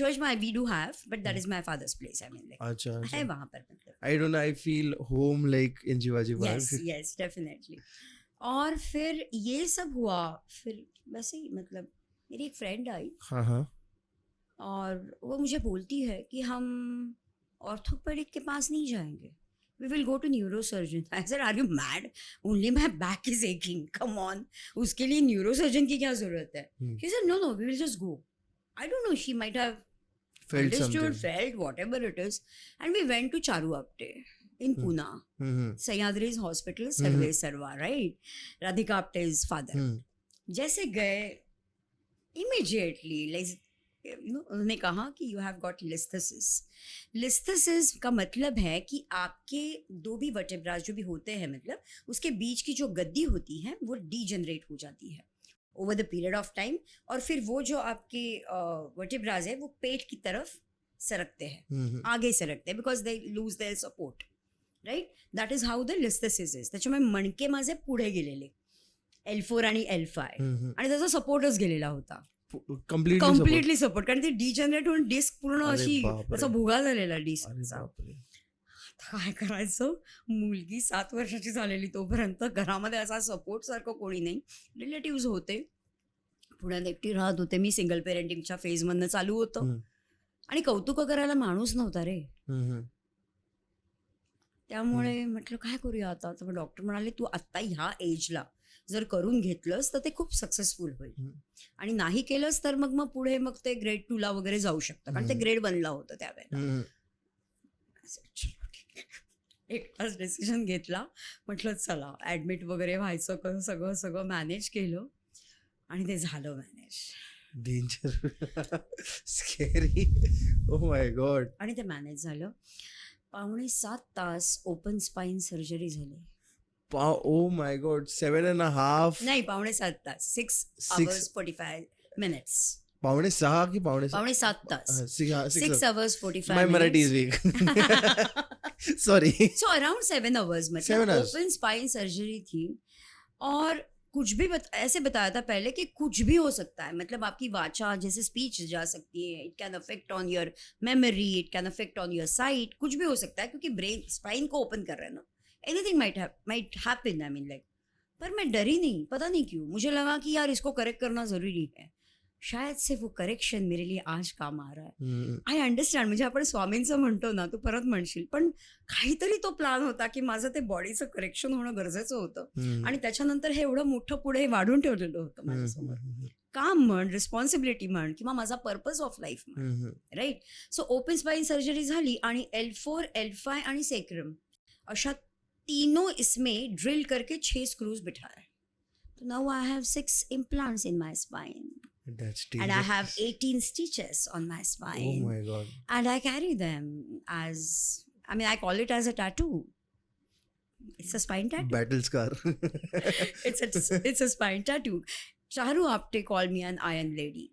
Shivaji, we do have, but that is my father's place. I mean, like, अच्छा. है वहाँ पर मतलब. I don't know. I feel home like in Shivaji Park. Yes, definitely. और फिर ये सब हुआ. फिर वैसे ही मतलब मेरी एक फ्रेंड आई. और वो मुझे बोलती है कि हम ऑर्थोपेडिक के पास नहीं जाएंगे. We will go to neurosurgeon. I said, are you mad? Only my back is aching. Come on. उसके लिए neurosurgeon की क्या जरूरत है? She said, no, we will just go. I don't know. She might have felt whatever it is. And we went to Charu Apte in Pune. Sahyadri's hospital, Sarve Sarva, right? Radhika Apte's father. जैसे गए, immediately, like, उन्होंने कहा कि you have got listhesis. Listhesis का मतलब है कि आपके दो भी वर्टेब्रास जो भी होते हैं, मतलब उसके बीच की जो गद्दी होती है वो डीजनरेट हो जाती है over the period of time. और फिर वो जो आपके वर्टेब्रास है वो पेट की तरफ सरकते हैं, आगे सरकते हैं, because they lose their support, right. That is how the listhesis is. त्याच्यामुळे मणके माझे पुढे गेलेले L4 आणि L5 आणि त्याचा सपोर्टच गेलेला होता. कम्प्लिटली सपोर्ट, कारण ते डिजनरेट होऊन डिस्क पूर्ण अशी त्याचा भुगा झालेला डिस्कचा. काय करायचं? मुलगी 7 वर्षाची झालेली तोपर्यंत घरामध्ये असा सपोर्ट सारखं कोणी नाही. रिलेटिव्ह होते पुण्यात एकटी राहत होते मी, सिंगल पेरेंटिंगच्या फेजमधनं चालू होतं हम्म. आणि कौतुक करायला माणूस नव्हता रे. हम्म. त्यामुळे म्हटलं काय करूया आता. तर डॉक्टर म्हणाले तू आत्ता ह्या एजला जर करून घेतलंस तर ते खूप सक्सेसफुल होईल हम्म. आणि नाही केलंस तर मग पुढे मग ते ग्रेड 2 ला वगैरे जाऊ शकतं, कारण ते हम्म. ग्रेड 1 ला होतं त्यावेळेला. हम्म. एकटाच डिसिजन घेतला. म्हटलं चला ऍडमिट वगैरे व्हायचं कसं, सगळं सगळं मॅनेज केलं आणि ते झालं manage. Danger. Scary. Oh my God. आणि ते मॅनेज झालं. 6.25 तास ओपन स्पाईन सर्जरी झाली. Oh my God. 7.5. नाही 6.25 तास, 6 Six. hours 45 minutes. 5:30 की 5:30? 6.25 तास, 6 6 hours 45 My Marathi is minutes. weak. Sorry. So around 7 hours 7 मतलब hours. ओपन स्पाइन सर्जरी थी. और कुछ भी ऐसे बताया था पहले कि कुछ भी हो सकता है, मतलब आपकी वाचा जैसे स्पीच जा सकती है, it can affect on your memory, it can affect on your site, कुछ भी हो सकता है क्योंकि ब्रेन स्पाइन को ओपन कर रहे हैं ना. एनीथिंग माइट हैपन, आई मीन लाइक. पर मैं डरी नहीं, पता नहीं क्यों. मुझे लगा कि यार इसको करेक्ट करना जरूरी है. शायद से वो करेक्शन मेरे लिए आज काम आ रहा है. हम्म. I understand. म्हणजे आपण स्वामींचं म्हणतो ना, तू परत म्हणशील, पण काहीतरी तो प्लॅन होता की माझं ते बॉडीचं करेक्शन होणं गरजेचं होतं हम्म. आणि त्याच्यानंतर हे एवढं मोठं पुढे वाढून ठेवलेलं होतं माझ्यासमोर. काम म्हण, रिस्पॉन्सिबिलिटी म्हण किंवा माझा पर्पज ऑफ लाईफ म्हण, hmm. Right. So open spine surgery झाली आणि L4, L5 आणि सेक्रम अशा तीनों इसमें ड्रिल करके 6 स्क्रूज बिठाए. तो now I have 6 implants in my spine. That's And I dangerous. have 18 stitches on my Oh spine. my god. And I carry them as, I mean, I call it as a tattoo. It's a spine tattoo. Battle scar. It's a spine tattoo. Charu Apte call me an iron lady.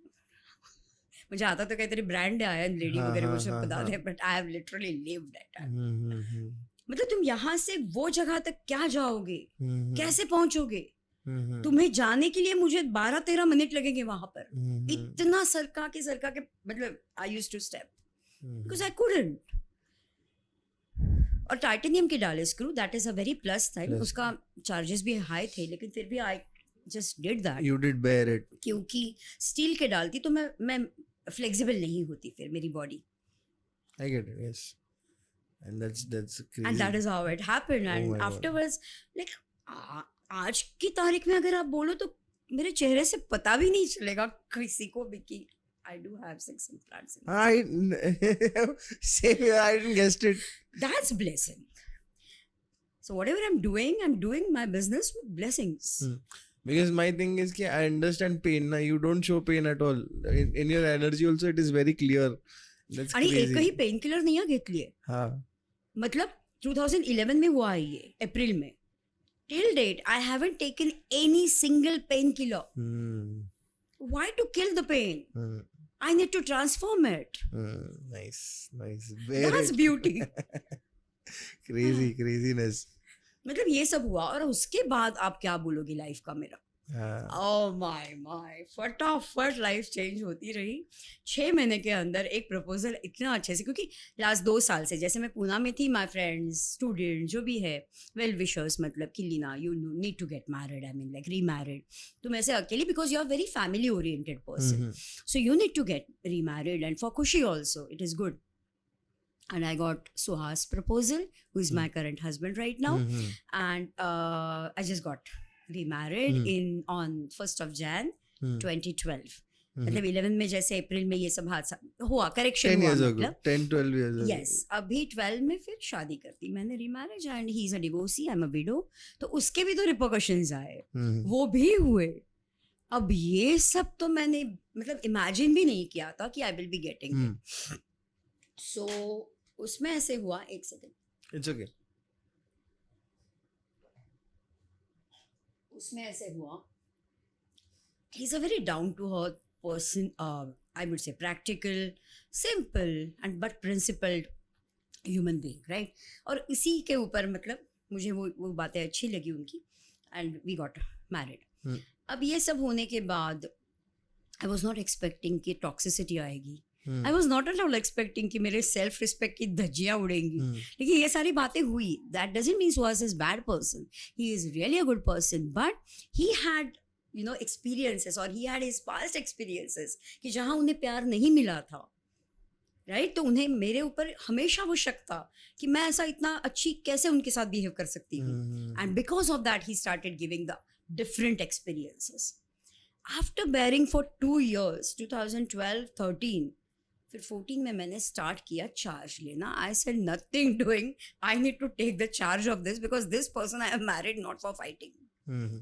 म्हणजे आता तर काहीतरी brand आहे iron lady हाँ, वगैरह हाँ, वो सब हाँ, बता हाँ. दे, but I have literally lived that. Hmm. मतलब तुम यहाँ से वो जगह तक क्या जाओगे, हम्म. कैसे पहुंचोगे. हम्म. तुम्हें जाने के लिए मुझे 12-13 मिनट लगेंगे वहां पर. हम्म. इतना सरका के मतलब I used to step hmm. because I couldn't. और टाइटेनियम के डाले screw, that is a very plus thing. Plus. उसका चार्जेस भी हाई थे, लेकिन फिर भी I just did that. You did bear it. क्योंकि स्टील के डालती तो मैं फ्लेक्सिबल नहीं होती फिर मेरी body. I get it. Yes. And that's crazy. And that is how it happened. Oh my and God. Afterwards like आज की तारीख में अगर आप बोलो तो मेरे चेहरे से पता भी नहीं चलेगा किसी को भी कि I do have 6 implants. Same here. I didn't guessed it. That's blessing. So whatever I'm doing my business with blessings. Because my thing is कि I understand pain. Na, you don't show pain at all. In your energy also, it is very clear. That's आणि crazy. एकही pain killer नहीं घेतली आहे. हाँ. मतलब 2011 में हुआ है ये, अप्रैल में. Till date, I haven't taken any single painkiller. Why to kill the pain? I need to transform it. Nice. That's beauty. Craziness. मतलब ये सब हुआ और उसके बाद आप क्या बोलोगे लाइफ का मेरा. Oh my, फटाफट लाइफ चेंज होती रही. 6 महीने के अंदर एक प्रपोजल इतना अच्छे से, क्योंकि लास्ट 2 साल से जैसे मैं पूना में थी, माई फ्रेंड्स, स्टूडेंट जो भी है, वेल विशर्स, मतलब कि Leena you need to get married, I mean like remarried. तुम ऐसे अकेली, because you are very family oriented person, so you need to get remarried and for Khushi also it is good. And I got Suhas proposal, who is my current husband right now, and I just got remarried on 1st of Jan 2012. मतलब 11 में जैसे अप्रैल में ये सब हादसा हुआ, correction हुआ, मतलब 10-12 years ago. यस. अभी 12 में फिर शादी करती मैंने, remarriage, and he is a divorcee, I am a window. तो उसके भी तो रिपोकशंस आए, वो भी हुए. अब ये सब तो मैंने मतलब इमेजिन भी नहीं किया था कि आई विल बी गेटिंग. सो उसमें ऐसे हुआ, एक सेकंड, It's okay. उसमें ऐसे हुआ, he is a very down to earth person, I would say practical, simple and but principled human being, right. और इसी के ऊपर मतलब मुझे वो बातें अच्छी लगी उनकी, एंड वी गॉट मैरिड. अब ये सब होने के बाद आई वॉज नॉट एक्सपेक्टिंग कि टॉक्सिसिटी आएगी. I was not at all expecting कि मेरे सेल्फ रिस्पेक्ट की धज्जियाँ उड़ेंगी. लेकिन ये सारी बातें हुई. That doesn't mean Suhas is bad person. He is really a good person, but he had you know experiences, or he had his past experiences कि जहाँ उन्हें प्यार नहीं मिला था, राइट? तो उन्हें मेरे ऊपर हमेशा वो शक था कि मैं ऐसा इतना अच्छी कैसे उनके साथ बिहेव कर सकती हूँ. And because of that he started giving the different experiences. After bearing for 2 years, 2012-13, फिर 14 में मैंने स्टार्ट किया चार्ज लेना. I said nothing doing, I need to take the charge of this because this person I am married not for fighting.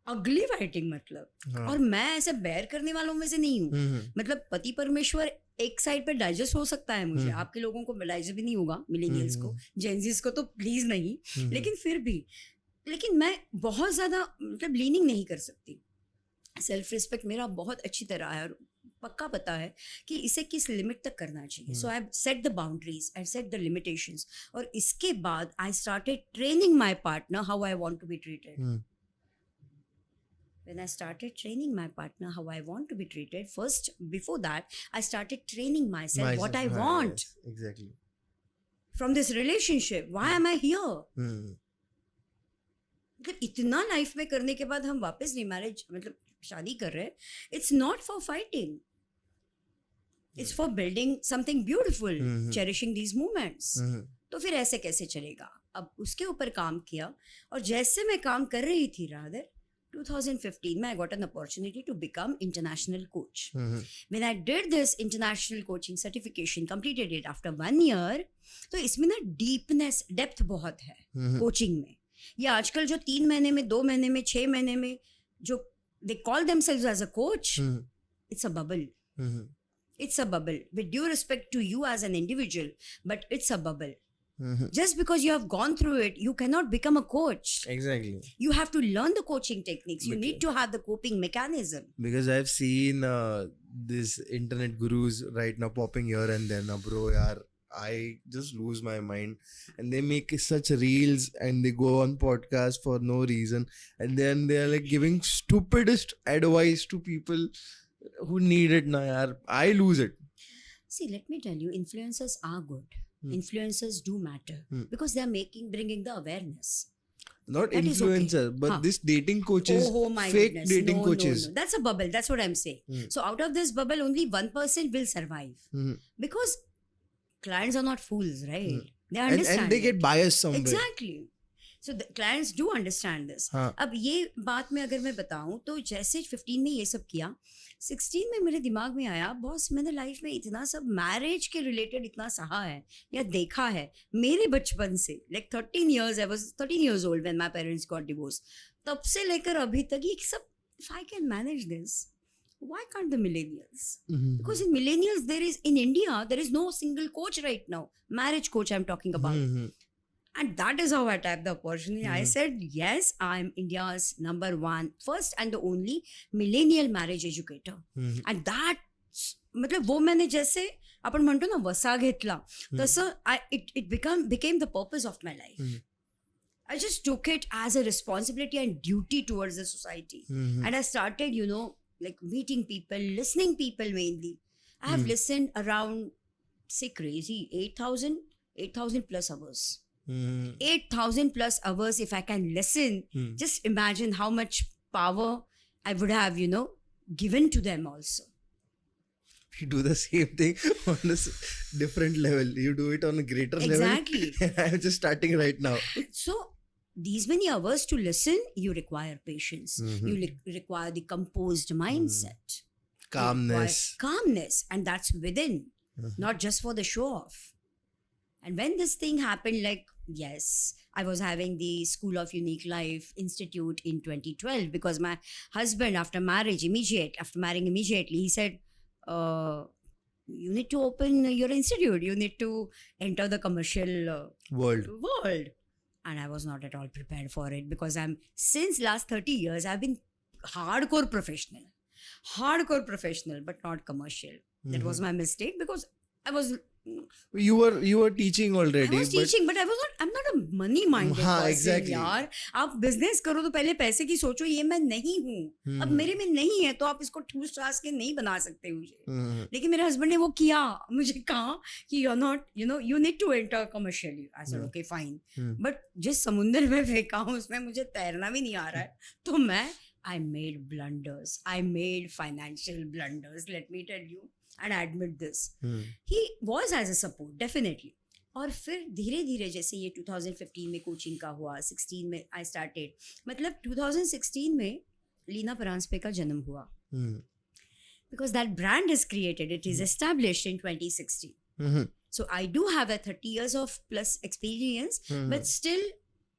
अगली fighting मतलब. और मैं ऐसे बेयर करने वालों में से नहीं हूँ. मतलब पति परमेश्वर एक साइड पे डाइजेस्ट हो सकता है मुझे, आपके लोगों को डाइजेस्ट भी नहीं होगा, मिलेनियल्स को, जेनजीज को तो प्लीज नहीं. लेकिन फिर भी, लेकिन मैं बहुत ज्यादा मतलब लीनिंग नहीं कर सकती. सेल्फ रिस्पेक्ट मेरा बहुत अच्छी तरह है और पक्का पता है कि इसे किस लिमिट तक करना चाहिए. So I set the boundaries, I set the limitations. और इसके बाद I started training my partner how I want to be treated. When I started training my partner how I want to be treated, first before that I started training myself what I want. Yes, exactly. From this relationship. Why am I here? मतलब इतना life में करने के बाद हम वापस remarriage मतलब शादी कर रहे हैं. It's not for fighting, it's for building something beautiful, cherishing these moments. तो फिर ऐसे कैसे चलेगा? अब उसके ऊपर काम किया, और जैसे मैं काम कर रही थी रादर 2015 में I got an opportunity to become international coach. When I did this international coaching certification, completed it after 1 year, तो इसमें ना डीपनेस, डेप्थ बहुत है कोचिंग में. ये आजकल जो 3 महीने में, 2 महीने में, 6 महीने में जो they call themselves as a coach, it's a bubble. It's a bubble. With due respect to you as an individual, but it's a bubble. Just because you have gone through it, you cannot become a coach. Exactly. You have to learn the coaching techniques. You need to have the coping mechanism. Because I've seen these internet gurus right now popping here and there. Now, bro, yaar, I just lose my mind. And they make such reels and they go on podcasts for no reason. And then they're like giving stupidest advice to people who need it. Now, yaar, I lose it. See, let me tell you, influencers are good. Influencers do matter because they are bringing the awareness. Not That is influencer, okay. but this dating coaches, Oh my fake goodness. dating coaches. No. That's a bubble. That's what I'm saying. So out of this bubble, only 1% will survive because clients are not fools, right? They understand. And they get biased somewhere. Exactly. So the clients do understand this. अब ये बात में अगर मैं बताऊं तो जैसे 15 में ये सब किया, 16 में मेरे दिमाग में आया, बॉस मैंने लाइफ में इतना सब मैरिज के रिलेटेड इतना सहा है या देखा है मेरे बचपन से. Like 13 years, I was 13 years old when my parents got divorced. तब से लेकर अभी तक ये सब, if I can manage this, why can't the millennials? Because in millennials in India there is no single coach right now, marriage coach I'm talking about. And that is how I tapped the opportunity. I said, yes, I'm India's #1, first and the only millennial marriage educator. And that, मतलब वो मैंने जैसे आपण म्हणतो ना वसा घेतला तसं it became the purpose of my life. I just took it as a responsibility and duty towards the society. And I started, like meeting people, listening people mainly. I have listened around, say crazy, 8,000 plus hours. 8,000 plus hours. If I can listen, just imagine how much power I would have, given to them also. You do the same thing on a different level. You do it on a greater Exactly. level. I'm just starting right now. So these many hours to listen, you require patience. You require the composed mindset. Calmness. Calmness. And that's within, not just for the show off. And when this thing happened, like, yes, I was having the School of Unique Life Institute in 2012 because my husband, after marrying immediately, he said, you need to open your institute. You need to enter the commercial World. And I was not at all prepared for it because since last 30 years, I've been hardcore professional, but not commercial. That was my mistake because I was... You were teaching already. I was teaching, but I'm not a money minded person. Exactly. यार आप business करो तो पहले पैसे की सोचो. ये मैं नहीं हूँ, अब मेरे में नहीं है तो आप इसको ठूस ठास के नहीं बना सकते मुझे. लेकिन मेरे हस्बैंड ने वो किया, मुझे कहा कि you're not, you need to enter commercially. I said okay fine. But जिस समुंदर में फेंका हूँ उसमें मुझे तैरना भी नहीं आ रहा है, तो मैं I made blunders. I made financial blunders, let me tell you, and I admit this. He was as a support, definitely. और फिर धीरे धीरे जैसे ये 2015 में कोचिंग का हुआ, 16 में आई स्टार्टेड, मतलब 2016 में लीना परांजपे का जन्म हुआ. Because that brand is created, it is established in 2016. So I do have a 30 years of plus experience, but still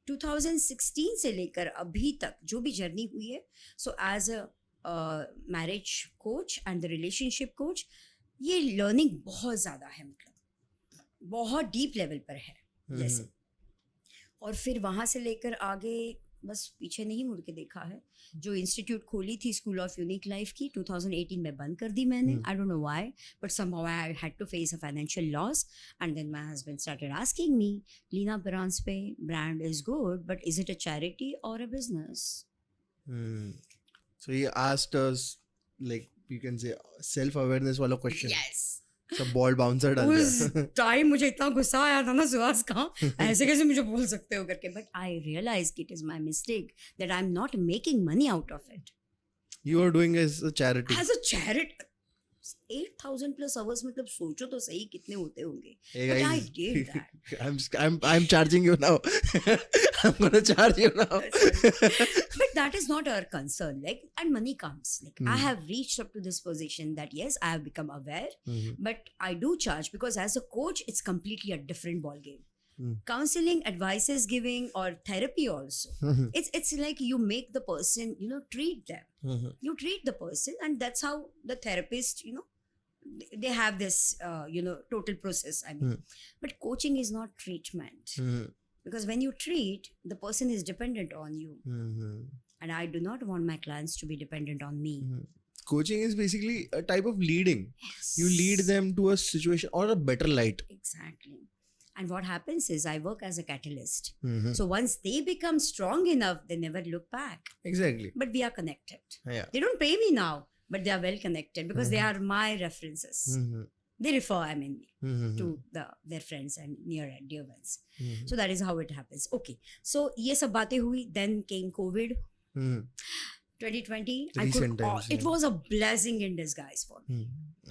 2016 से लेकर अभी तक जो भी जर्नी हुई है, so as a marriage coach and the relationship coach, ये learning बहुत ज़्यादा है, मतलब बहुत डीप लेवल पर है जैसे. और फिर वहाँ से लेकर आगे बस पीछे नहीं मुड़ के देखा है. जो इंस्टीट्यूट खोली थी स्कूल ऑफ यूनिक लाइफ की 2018 में बंद कर दी मैंने. I don't know why, but somehow I had to face a financial loss. And then my husband started asking me, Leena Paranjpe brand is good, but is it a charity और a business? So he asked us, like you can say, self-awareness वाला question. Yes. सब ball bouncer डाल उस दिया. Time मुझे इतना गुस्सा आया था ना सुहास का, ऐसे कैसे मुझे बोल सकते हो करके. But I realise it is my mistake that I am not making money out of it You are doing as a charity. As a charity. 8,000 plus hours, मतलब सोचो तो सही कितने होते होंगे. Hey But I guys, did that. I'm charging you now. I'm gonna charge you now. But that is not our concern. Like, and money comes. Like, I have reached up to this position that yes, I have become aware, but I do charge because as a coach, it's completely a different ball game. Counseling, advices giving, or therapy also. It's like you make the person, treat them. You treat the person, and that's how the therapist, they have this, total process. I mean, but coaching is not treatment. Because when you treat, the person is dependent on you. And I do not want my clients to be dependent on me. Coaching is basically a type of leading. Yes. You lead them to a situation or a better light. Exactly. And what happens is I work as a catalyst. So once they become strong enough, they never look back. Exactly. But we are connected. Yeah. They don't pay me now, but they are well connected because they are my references. They refer, to their friends and near and dear ones. So that is how it happens. Okay. So ये सब बातें हुई. Then came COVID. 2020. Recent times, It was a blessing in disguise for me.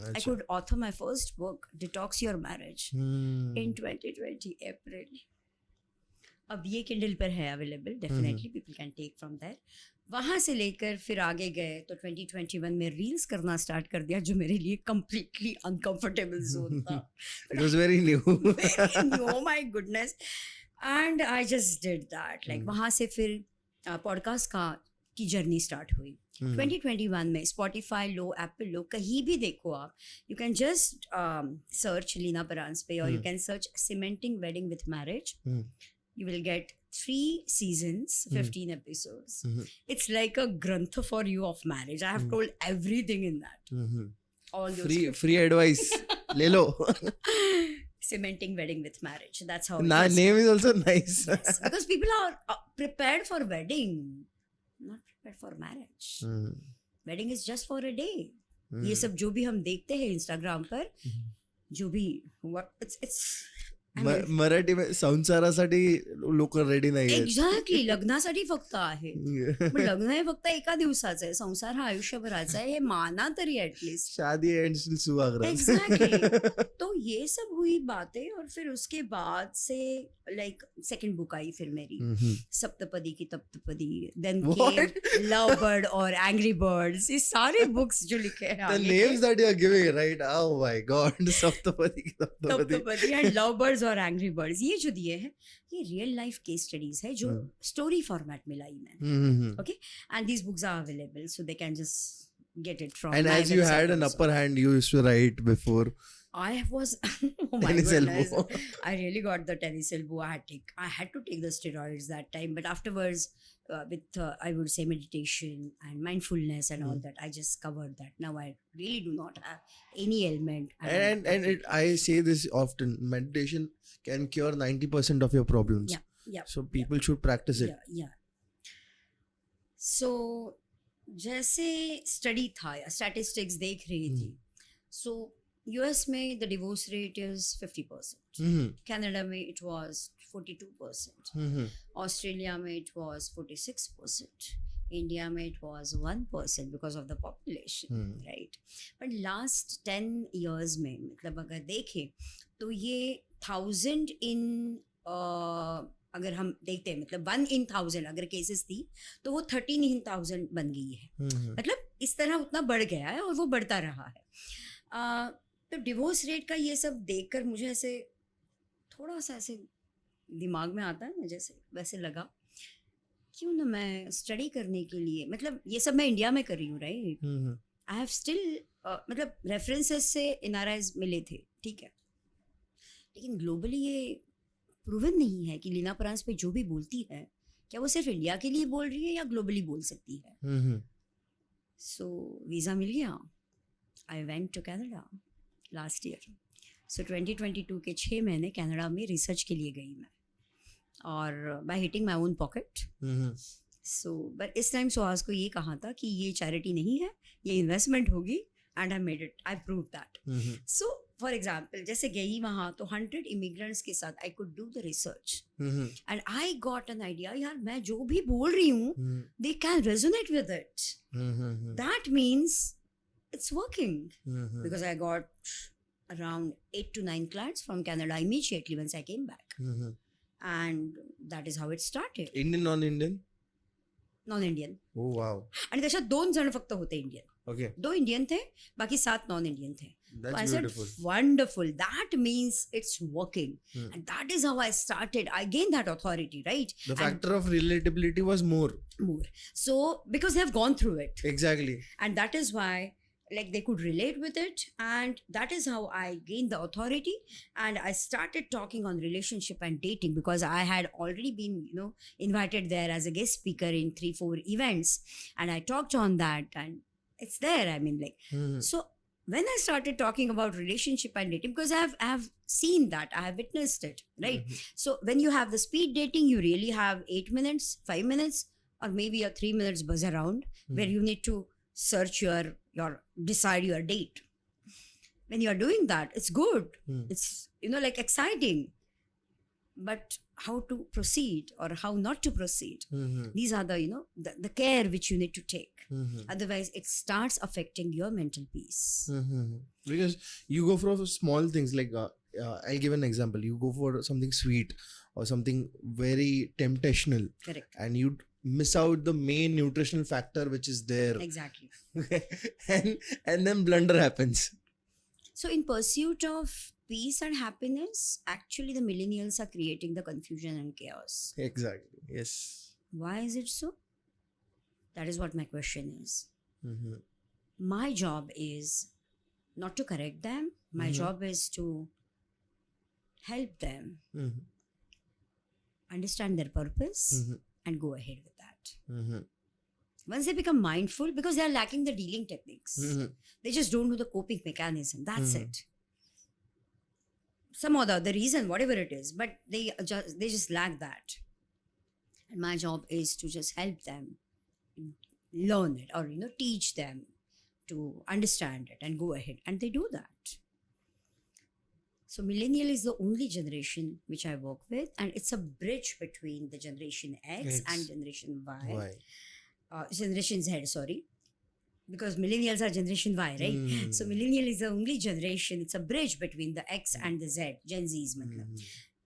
I अच्छा. could author my first book, Detox Your Marriage, in 2020 April. अब ये Kindle पर है available. Definitely people can take from there. वहाँ से लेकर फिर आगे गए तो 2021 में रील्स करना स्टार्ट कर दिया, जो मेरे लिए completely uncomfortable zone था. It was very new. Oh my goodness. And I just did that. Like वहाँ से फिर पॉडकास्ट की जर्नी स्टार्ट हुई. 2021 में Spotify लो, Apple लो, कहीं भी देखो आप, you can just search Leena Paranjpe or you can search Cementing Wedding with Marriage. You will get 3 seasons, 15 episodes. It's like a grantha for you of marriage. I have told everything in that. All those Free advice. ले लो. Cementing Wedding with Marriage. That's how Name is also nice. Yes, because people are prepared for wedding, not prepared for marriage. Wedding is just for a day. ये सब जो भी हम देखते हैं Instagram पर, जो भी it's मराठी में संसारासाठी लोक रेडी नाही आहेत. एक्झॅक्टली. लग्नासाठी फक्त आहे, पण लग्न हे फक्त एका दिवसाचं आहे, संसार हा आयुष्यभराचा आहे, हे माना तरी ऍटलीस्ट. शादी एंड स्टिल सुहागरात. एग्जैक्टली. तो ये सब हुई बातें. और फिर उसके बाद से लाइक सेकंड बुक आई फिर मेरी, सप्तपदी की तप्तपदी. देन केम लव बर्ड और एंग्री बर्ड्स. ये सारे बुक्स जो लिखे हैं, The names that you are giving, right? Oh my God. Saptapadi की तप्तपदी. तप्तपदी एंड लव बर्ड्स और एंग्री बर्ड्स, ये जो दिए हैं ये रियल लाइफ केस स्टडीज है जो स्टोरी फॉर्मेट में लाई मैंने. Okay. And these books are available, so they can just get it from And my as you website had an also. upper hand, you used to write before. I was oh my Tennis goodness. elbow. I really got the tennis elbow. I had to take the steroids that time, but afterwards with I would say meditation and mindfulness and all that, I just covered that. Now I really do not have any ailment. And I say this often, meditation can cure 90% of your problems. Yeah. So people should practice it. Yeah. So जैसे study था या statistics देख रही थी, so US में the divorce rate is 50%, Canada में it was 42%, Australia में it was 46%, India में it was 1% because of the population, right. But last 10 years में मतलब अगर देखें तो ये 1000 इन अगर हम देखते हैं मतलब 1 in 1000 अगर केसेस थी तो वो 13 in 1000 बन गई है. मतलब इस तरह उतना बढ़ गया है और वो बढ़ता रहा है. तो डिवोर्स रेट का ये सब देखकर मुझे ऐसे थोड़ा सा ऐसे दिमाग में आता है ना, जैसे वैसे लगा क्यों ना मैं स्टडी करने के लिए, मतलब ये सब मैं इंडिया में कर रही हूँ, राइट. आई हैव स्टिल मतलब रेफरेंसेस से एनआरआईज मिले थे, ठीक है, लेकिन ग्लोबली ये प्रूवन नहीं है कि लीना परांस पे जो भी बोलती है क्या वो सिर्फ इंडिया के लिए बोल रही है या ग्लोबली बोल सकती है. सो वीज़ा मिल गया. I went to Canada last year. So 2022 के 6 महीने कनाडा में रिसर्च के लिए गई मैं, और by hitting my own pocket. So but इस टाइम सुहास को ये कहा था कि ये चैरिटी नहीं है, ये इन्वेस्टमेंट होगी, and I made it, I prove that. So for example जैसे गई वहाँ तो 100 इमिग्रेंट्स के साथ I could do the research and I got an idea, यार मैं जो भी बोल रही हूँ they can resonate with it. That means it's working because I got around 8 to 9 clients from Canada immediately once I came back. And that is how it started. Indian, non-Indian? Non-Indian. Oh wow. आणि त्याच्यात 2 जण फक्त होते Indian. Okay. 2 Indian थे, बाकी 7 non Indian थे. That's I said, beautiful. Wonderful. That means it's working. And that is how I started. I gained that authority, right? The factor of relatability was more. So because they have gone through it. Exactly. And that is why like they could relate with it, and that is how I gained the authority, and I started talking on relationship and dating because I had already been, you know, invited there as a guest speaker in 3-4 events, and I talked on that, and it's there. I mean, like, so when I started talking about relationship and dating, because I have seen that, I have witnessed it, right? So when you have the speed dating, you really have 8 minutes, 5 minutes, or maybe a 3 minutes buzz around where you need to search your decide your date. When you are doing that, it's good. It's, you know, like exciting. But how to proceed or how not to proceed, these are the, you know, the care which you need to take. Otherwise it starts affecting your mental peace. Because you go for small things like I'll give an example. You go for something sweet or something very temptational. Correct. And you miss out the main nutritional factor which is there. Exactly. and then blunder happens. So in pursuit of peace and happiness, actually the millennials are creating the confusion and chaos. Exactly. Yes. Why is it so? That is what my question is. My job is not to correct them. My job is to help them understand their purpose and go ahead with that. Once they become mindful, because they are lacking the dealing techniques, they just don't know the coping mechanism. That's it. Some or the other reason, whatever it is, but they just lack that. And my job is to just help them learn it, or, you know, teach them to understand it and go ahead, and they do that. So millennial is the only generation which I work with, and it's a bridge between the generation X and generation Y. Generation Z, sorry. Because millennials are generation Y, right? So millennial is the only generation, it's a bridge between the X and the Z, Gen Z's.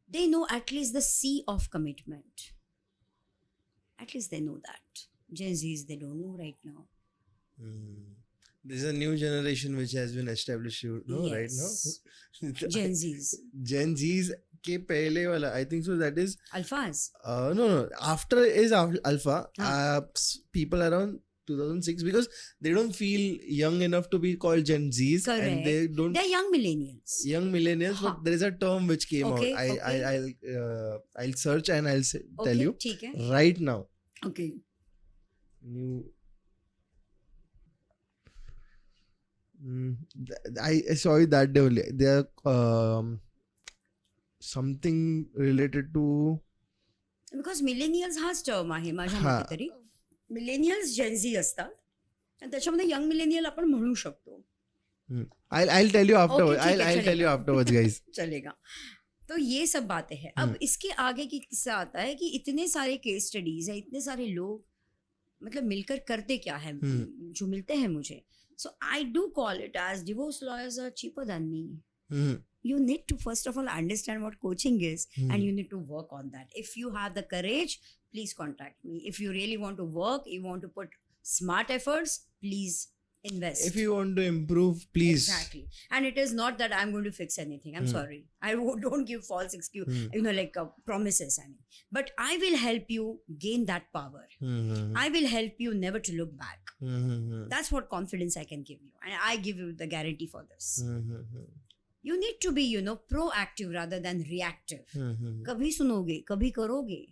They know at least the C of commitment. At least they know that. Gen Z's, they don't know right now. There's a new generation which has been established, you know, right now. Gen Z's. Gen Z's ke pehle wala, I think so, that is Alphas. No, after is Alpha. People around 2006, because they don't feel young enough to be called Gen Z's. Correct. And they don't. They're young millennials. Young millennials, but there is a term which came out. I'll search and I'll tell you right now. Okay. New. I saw it that day only. There something related to. Because millennials हाच term आहे माझ्या मते तरी. Millennials Gen Z असतात आणि त्याच्यामध्ये young millennial आपण म्हणू शकतो. I'll tell you afterwards. I'll tell you afterwards, guys. चलेगा. तो ये सब बातें हैं. अब इसके आगे की किस्सा आता है कि इतने सारे केस स्टडीज है, इतने सारे लोग मतलब मिलकर करते क्या है, जो मिलते हैं मुझे. So I do call it as divorce lawyers are cheaper than me. You need to first of all understand what coaching is, and you need to work on that. If you have the courage, please contact me. If you really want to work, you want to put smart efforts, please invest. If you want to improve, please. Exactly. And it is not that I'm going to fix anything. I'm sorry. Don't give false excuse, like promises. I mean, but I will help you gain that power. I will help you never to look back. That's what confidence I can give you, and I give you the guarantee for this. You need to be, proactive rather than reactive. कभी सुनोगे, कभी करोगे,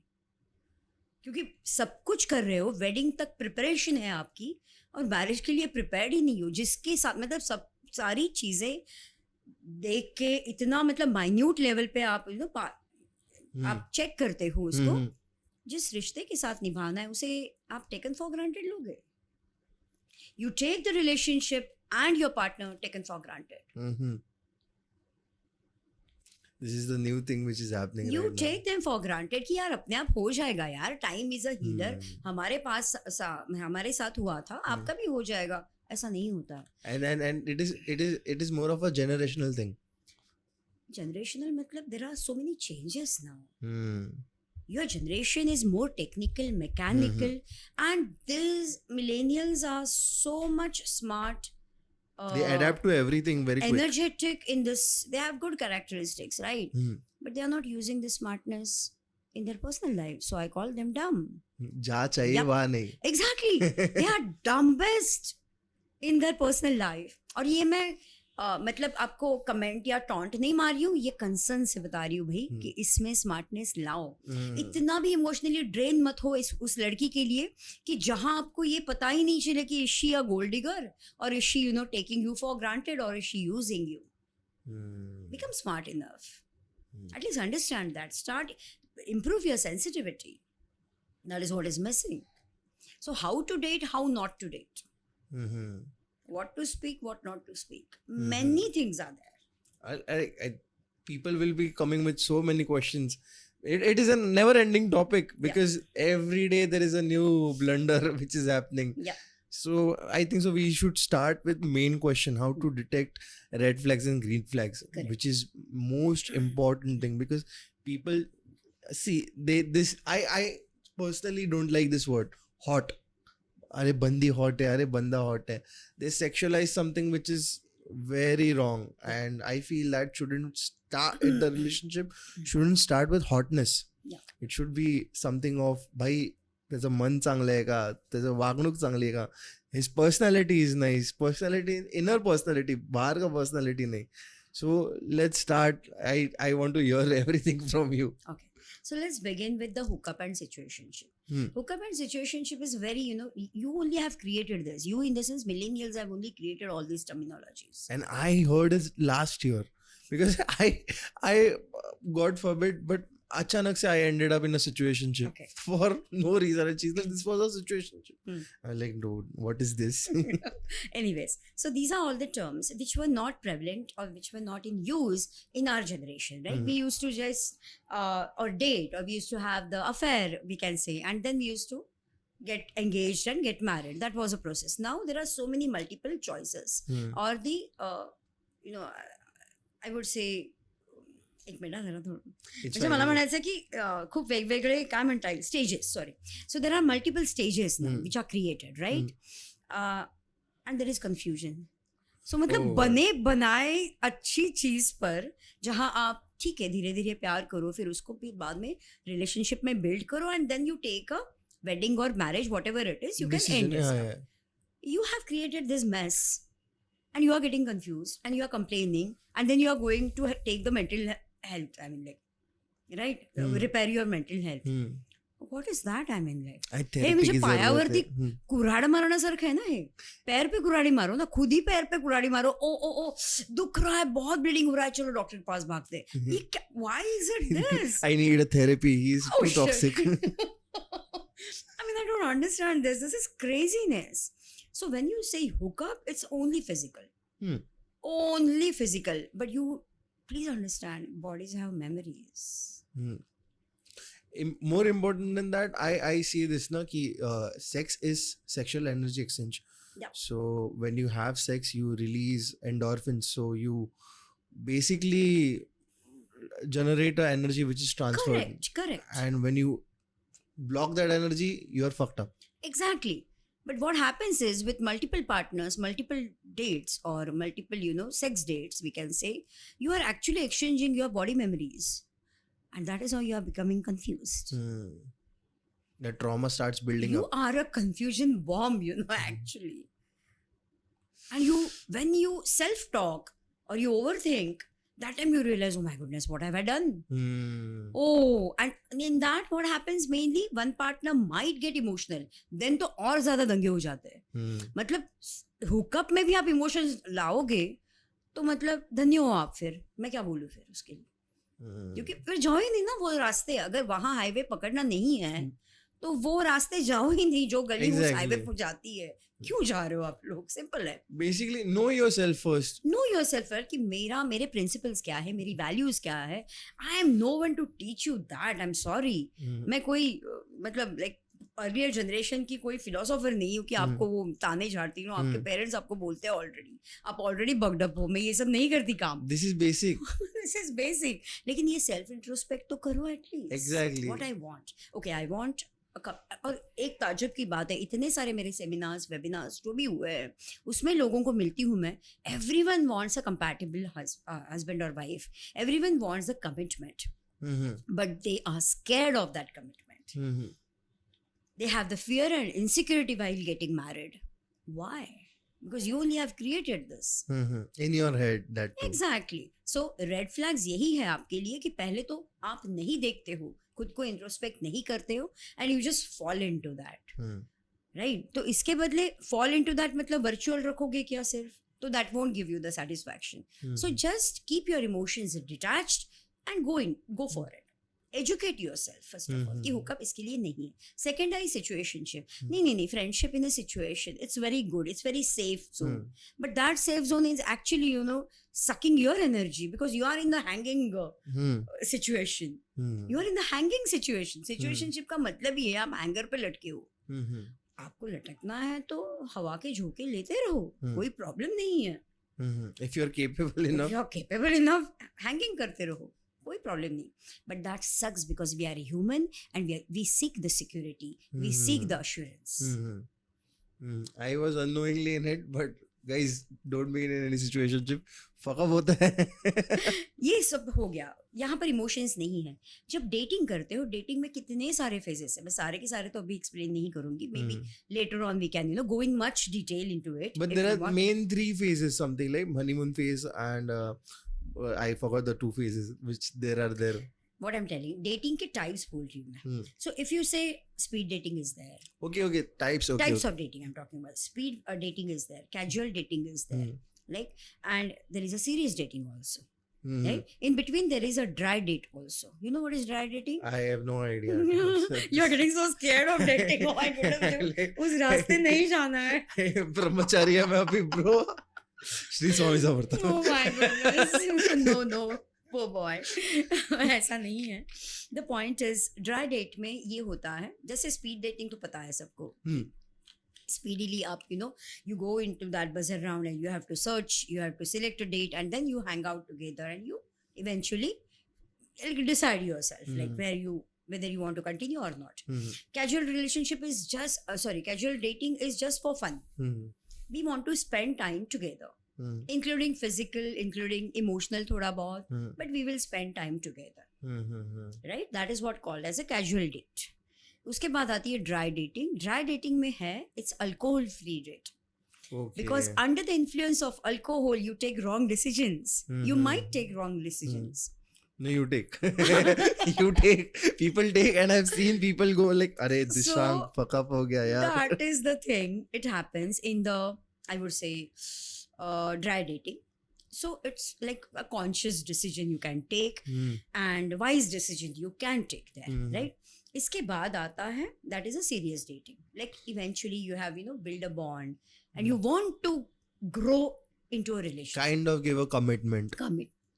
क्योंकि सब कुछ कर रहे हो. वेडिंग तक प्रिपरेशन है आपकी, और मैरिज के लिए प्रिपेयर्ड ही नहीं हो. जिसके साथ मतलब सब सारी चीजें देख के इतना मतलब माइन्यूट लेवल पे आप आप चेक करते हो उसको. जिस रिश्ते के साथ निभाना है उसे आप टेकन फॉर ग्रांटेड लोगे. You take the relationship and your partner taken for granted. This is the new thing which is happening You right take them for granted कि यार अपने आप हो जाएगा यार. Time is a healer. हमारे पास हमारे साथ हुआ था, आपका भी हो जाएगा. ऐसा नहीं होता. And it is more of a generational thing. Generational मतलब there are so many changes now. Your generation is more technical, mechanical, and these millennials are so much smart. They adapt to everything very quick. Energetic in this. They have good characteristics, right? But they are not using the smartness in their personal life. So I call them dumb. जहाँ चाहिए वहाँ नहीं. Exactly. They are dumbest in their personal life. और ये मैं मतलब आपको comment या टॉन्ट नहीं मार रही हूँ, ये कंसर्न से बता रही हूँ भाई कि इसमें स्मार्टनेस लाओ. इतना भी इमोशनली ड्रेन मत हो उस लड़की के लिए कि जहां आपको ये पता ही नहीं चले कि is she a gold digger और is she taking you for granted और is she using you. Become smart enough. At least understand that. Start improve your sensitivity. That is what is missing. So how to date, how not to date. What to speak, what not to speak. Many things are there. People will be coming with so many questions. It is a never ending topic because every day there is a new blunder which is happening. Yeah. So I think so we should start with main question, how to detect red flags and green flags. Correct. Which is most important thing, because people see I personally don't like this word hot. अरे बंदी hot है, अरे बंदा hot है. They sexualize something which is very wrong, and I feel that shouldn't start the relationship shouldn't start with hotness. Yeah. It should be something of भाई त्याचं मन चांगलं आहे का, त्याचं वागणूक चांगली आहे का, his personality is nice, personality, inner personality, बाहर का personality नहीं. So let's start. I want to hear everything from you. Okay. So let's begin with the hookup and situationship. Hookup and situationship is very, you only have created this. You, in the sense, millennials have only created all these terminologies. And I heard it last year because I God forbid, but अचानक से I ended up in a situationship for no reason. And she's like, this was a situationship. I'm like, dude, what is this? Anyways, so these are all the terms which were not prevalent or which were not in use in our generation, right? We used to just or date, or we used to have the affair, we can say, and then we used to get engaged and get married. That was a process. Now there are so many multiple choices, or the I would say, एक minute जरा थोडं म्हणजे मला म्हणायचं की खूप वेगवेगळे काय म्हणता येईल stages. Sorry. So there are multiple stages which are created, right? And there is confusion. So मतलब बने बनाए अच्छी चीज पर जहां आप ठीक है धीरे धीरे प्यार करो, फिर उसको फिर बाद में रिलेशनशिप में बिल्ड करो, and then you take a wedding or marriage, whatever it is, you can end it. You have created this mess and you are getting confused and you are complaining, and then you are going to take the mental health, I mean, like, right? Repair your mental health. What is that? I mean, like, हे म्हणजे पायावरती कुऱ्हाड मारण्यासारखं आहे ना. हे पैर पे कुऱ्हाड़ी मारो ना, खुद ही पैर पे कुऱ्हाड़ी मारो. ओ दुख रहा है, बहुत ब्लीडिंग हो रहा है, चलो डॉक्टर के पास भागते. Why is it this? I need a therapy. He's too toxic. I mean, I don't understand this. This is craziness. So when you say hookup, it's only physical. Only physical. But you please understand, bodies have memories. more important than that, I see this na ki sex is sexual energy exchange. Yeah. So when you have sex, you release endorphins. So you basically generate a energy which is transferred. Correct. And when you block that energy, you are fucked up. Exactly. But what happens is with multiple partners, multiple dates, or multiple, sex dates, we can say, you are actually exchanging your body memories. And that is how you are becoming confused. The trauma starts building You up. are a confusion bomb, actually. And when you self-talk or you overthink, that time you realize, oh my goodness, what have I done? Oh, and in that what happens mainly, one partner might get emotional, then तो और ज़्यादा दंगे हो जाते हैं. मतलब hookup में भी आप इमोशंस लाओगे तो मतलब धन्य हो आप. फिर मैं क्या बोलूँ फिर उसके लिए, क्योंकि फिर जाओ ही नहीं ना वो रास्ते. अगर वहाँ हाईवे पकड़ना नहीं है तो वो रास्ते जाओ ही नहीं जो गली उस हाईवे पर जाती है. क्यों जा रहे हो आप लोग? सिंपल है. Basically, know yourself first. Know yourself first कि मेरे प्रिंसिपल्स क्या है, मेरी वैल्यूज क्या है. I am no one to teach you that. I am sorry. मैं कोई मतलब लाइक अर्लियर जनरेशन की कोई फिलोसोफर नहीं हूँ कि आपको वो ताने झाड़ती हूँ. आपके पेरेंट्स आपको बोलते हैं ऑलरेडी, आप ऑलरेडी बग्ड अप हो. मैं ये सब नहीं करती काम. This is basic. This is basic. लेकिन ये सेल्फ इंट्रोस्पेक्ट तो करो at least. Exactly. What I want. Okay, I want. और एक ताज्जुब की बात है, इतने सारे मेरे सेमिनार्स वेबिनार्स जो भी हुए हैं उसमें लोगों को मिलती हूँ मैं. Everyone wants a compatible husband और wife. Everyone wants the commitment, but they are scared of that commitment. They have the fear and insecurity while getting married. Why? Because you only have created this. In your head, that too. Exactly. So red flags यही है आपके लिए कि पहले तो आप नहीं देखते हो, खुद को इंट्रोस्पेक्ट नहीं करते हो, and you just fall into that. Right? तो इसके बदले fall into that मतलब वर्चुअल रखोगे क्या सिर्फ? तो that won't give you the satisfaction. So just keep your emotions detached and go for it. Educate yourself first of all कि hookup इसके लिए नहीं है. Second I situationship. नहीं, friendship in a situation, it's very good, it's very safe zone. But that safe zone is actually sucking your energy because you are in the hanging situation. You are in the hanging situation. Situationship का मतलब ही है आप hanger पे लटके हो. आपको लटकना है तो हवा के झोंके लेते रहो, कोई प्रॉब्लम नहीं है. If you are capable enough, hanging करते रहो, कोई प्रॉब्लम नहीं. But that sucks because we are human and we seek the security, we seek the assurance. I was unknowingly in it, but guys, don't be in any situationship. Fuck up होता है. ये सब हो गया. यहाँ पर emotions नहीं है. जब डेटिंग करते हो, डेटिंग में कितने सारे फेजेस है. मैं सारे के सारे तो अभी एक्सप्लेन नहीं करूंगी. May be later on we can go in much detail into it. But there are main 3 phases, something like honeymoon phase and I forgot the 2 phases which there are there. What I'm telling, dating के types बोल रही हूँ मैं. So if you say speed dating is there. Okay, types. Okay. Types of dating I'm talking about. Speed dating is there. Casual dating is there. Like, and there is a serious dating also. Right? In between there is a dry date also. You know what is dry dating? I have no idea. You're getting so scared of dating. Oh my goodness. उस रास्ते नहीं जाना है. ब्रह्मचारी है मैं अभी bro. Shri Swami Samarth. Oh my goodness. No. Poor boy. ऐसा नहीं है. The point is, dry date में ये होता है. जैसे speed dating तो पता है सबको. Speedily up, you go into that buzzer round and you have to search, you have to select a date, and then you hang out together and you eventually decide yourself like whether you want to continue or not. Casual relationship is casual dating is just for fun. We want to spend time together. Including physical, including emotional thoda bahut, but we will spend time together. Right? That is what called as a casual date. उसके बाद आती है dry dating. Dry dating में है it's alcohol free date. Because under the influence of alcohol you take wrong decisions. You might take wrong decisions. No, you take. People take, and I've seen people go like, "Arey, this sham fuck up ho gaya yaar." That is the thing. It happens in the, I would say, dry dating. So it's like a conscious decision you can take and wise decision you can take there, right? इसके बाद आता है that is a serious dating. Like eventually you have build a bond and you want to grow into a relationship. Kind of give a commitment.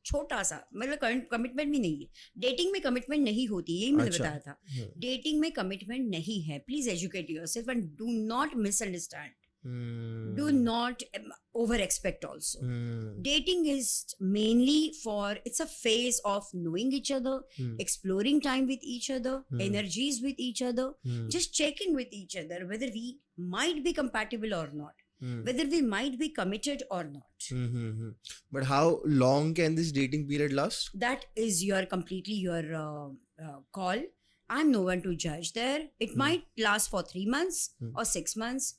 छोटा सा, मतलब commitment भी नहीं है. डेटिंग में कमिटमेंट नहीं होती, यही मैंने अच्छा. बताया था. डेटिंग में कमिटमेंट नहीं है. Please educate yourself and do not misunderstand. Do not over expect also. Dating is mainly it's a phase of knowing each other, exploring time with each other, energies with each other, just checking with each other whether we might be compatible or not, whether we might be committed or not. But how long can this dating period last? That is completely your call. I'm no one to judge there. It might last for 3 months or 6 months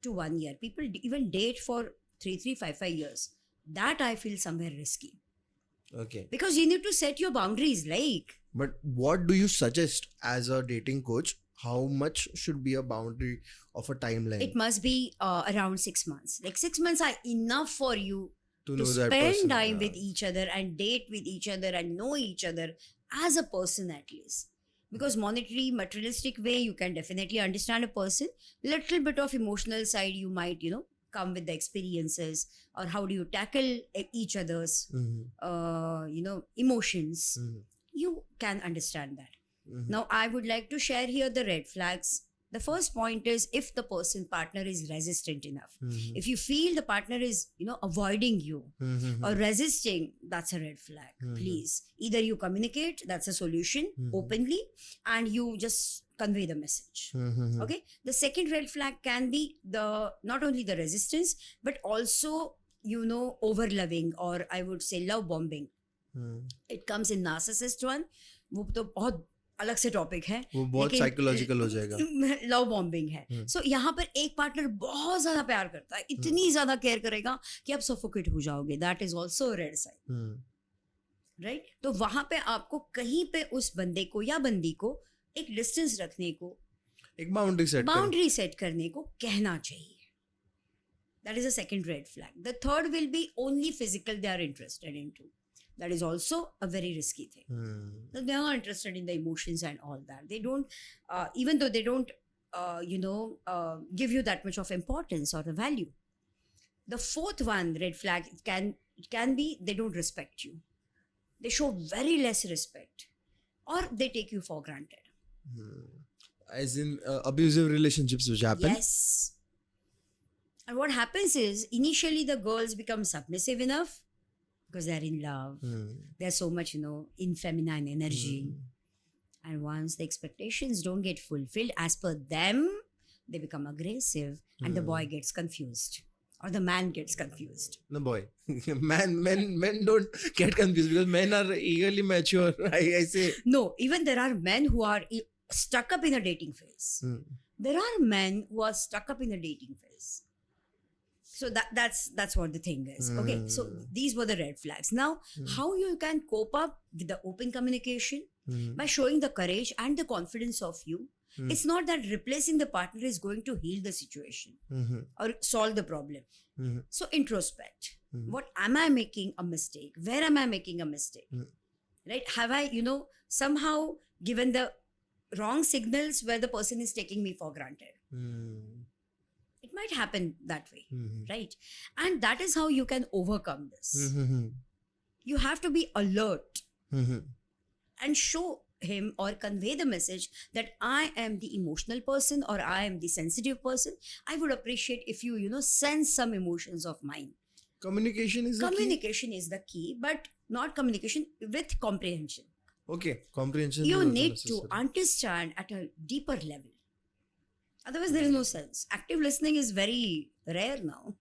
to 1 year. People even date for 5 years. That I feel somewhere risky. Okay. Because you need to set your boundaries, like. But what do you suggest as a dating coach? How much should be a boundary of a timeline? It must be around 6 months. Like 6 months are enough for you to to know that spend person, time yeah. with each other and date with each other and know each other as a person at least. Because monetary, materialistic way, you can definitely understand a person. Little bit of emotional side, you might, come with the experiences, or how do you tackle each other's, emotions. You can understand that. Now, I would like to share here the red flags. The first point is if the partner is resistant enough. If you feel the partner is, avoiding you or resisting, that's a red flag. Please, either you communicate, that's a solution, openly, and you just convey the message. Okay. The second red flag can be not only the resistance, but also, over loving, or I would say love bombing. It comes in narcissist one. वो तो बहुत अलग से topic है, वो बहुत psychological हो जाएगा. लव बॉम्बिंग है. सो यहाँ पर एक पार्टनर बहुत ज्यादा प्यार करता है, इतनी ज्यादा केयर करेगा कि आप सफोकेट हो जाओगे. That is also red sign, right. तो वहां पे आपको कहीं पे उस बंदे को या बंदी को एक डिस्टेंस रखने को, एक बाउंड्री सेट करने को कहना चाहिए. That is a second red flag. The third will be only physical they are interested into. That is also a very risky thing. They are not interested in the emotions and all that. They don't, even though they don't, give you that much of importance or the value. The fourth one, red flag, it can be they don't respect you. They show very less respect, or they take you for granted. As in abusive relationships which happen. Yes. And what happens is initially the girls become submissive enough, because they're in love. There's so much, in feminine energy. And once the expectations don't get fulfilled as per them, they become aggressive, and the boy gets confused, or the man gets confused. No, boy. Men don't get confused because men are eagerly mature. I say. No, even there are men who are stuck up in a dating phase. There are men who are stuck up in a dating phase. So that's what the thing is. Okay, so these were the red flags. Now, how you can cope up with the open communication? By showing the courage and the confidence of you. It's not that replacing the partner is going to heal the situation or solve the problem. So introspect. What am I making a mistake? Where am I making a mistake? Right? Have I, somehow given the wrong signals where the person is taking me for granted? It might happen that way, right? And that is how you can overcome this. You have to be alert and show him or convey the message that I am the emotional person or I am the sensitive person. I would appreciate if you, sense some emotions of mine. Communication is the key, but not communication with comprehension. Okay, comprehension. You need to understand at a deeper level. Otherwise, there is no sense. Active listening is very rare now.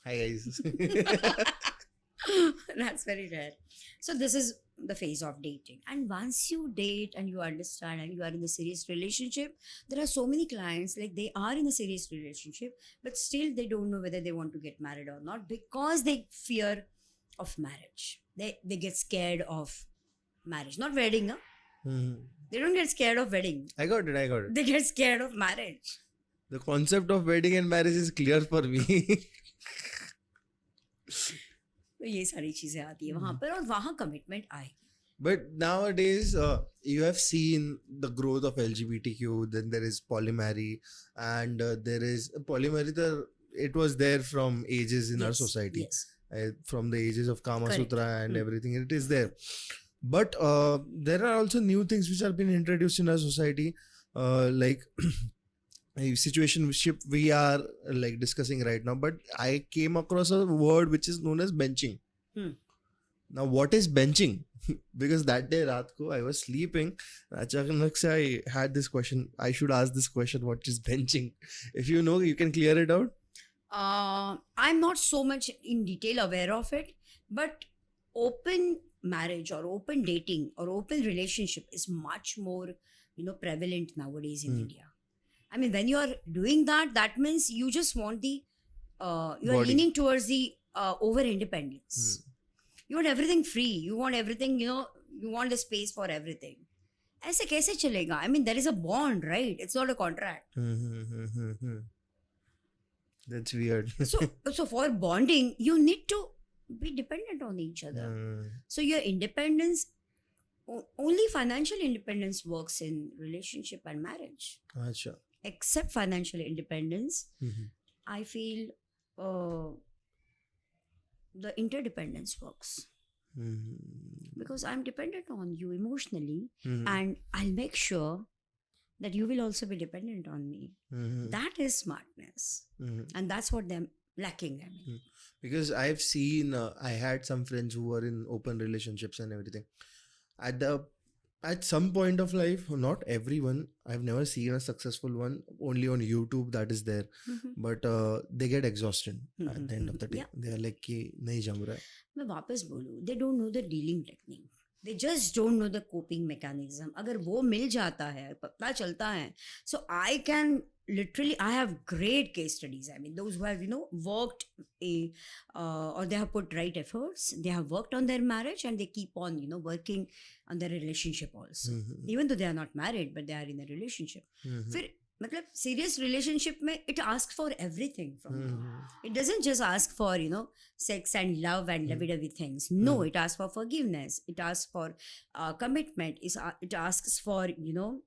Hi, guys. That's very rare. So this is the phase of dating. And once you date and you understand and you are in a serious relationship, there are so many clients, like they are in a serious relationship, but still they don't know whether they want to get married or not because they fear of marriage. They get scared of marriage. Not wedding, huh? They don't get scared of wedding. I got it. They get scared of marriage. The concept of wedding and marriage is clear for me. तो ये सारी चीजें आती है वहां पर और वहां कमिटमेंट आएगी. But nowadays, you have seen the growth of LGBTQ. Then there is polyamory, and there is polyamory. It was there from ages in our society. Yes. from the ages of Kama Correct. Sutra and everything. It is there. But there are also new things which have been introduced in our society, like a situationship we are like discussing right now. But I came across a word which is known as benching. Hmm. Now, what is benching? Because that day, raat ko, I was sleeping. Achanak se I had this question. I should ask this question: what is benching? If you know, you can clear it out. I'm not so much in detail aware of it, but open marriage or open dating or open relationship is much more, prevalent nowadays in India. I mean, when you are doing that, that means you just want you are Body. leaning towards the over independence. You want everything free. You want everything, you want the space for everything. ऐसे कैसे चलेगा? I mean, there is a bond, right? It's not a contract. That's weird. So for bonding, you need to be dependent on each other. So your independence, only financial independence works in relationship and marriage. Acha. Except financial independence, I feel the interdependence works. Because I'm dependent on you emotionally, and I'll make sure that you will also be dependent on me. That is smartness. And that's what they're lacking. I mean. Because I've seen, I had some friends who were in open relationships and everything. At some point of life, not everyone, I've never seen a successful one, only on YouTube that is there. But they get exhausted at the end of the day. Yeah. They are like, कि नहीं जम रहा है. मैं वापस बोलूँ, they don't know the dealing technique. They just don't know the coping mechanism. अगर वो मिल जाता है, पता चलता है. So I can literally, I have great case studies. I mean, those who have, worked or they have put right efforts, they have worked on their marriage and they keep on, working on their relationship also. Even though they are not married, but they are in a relationship. फिर मतलब serious relationship में it asks for everything from you. It doesn't just ask for, sex and love and lovey-dovey things. No, it asks for forgiveness. It asks for commitment. It asks for,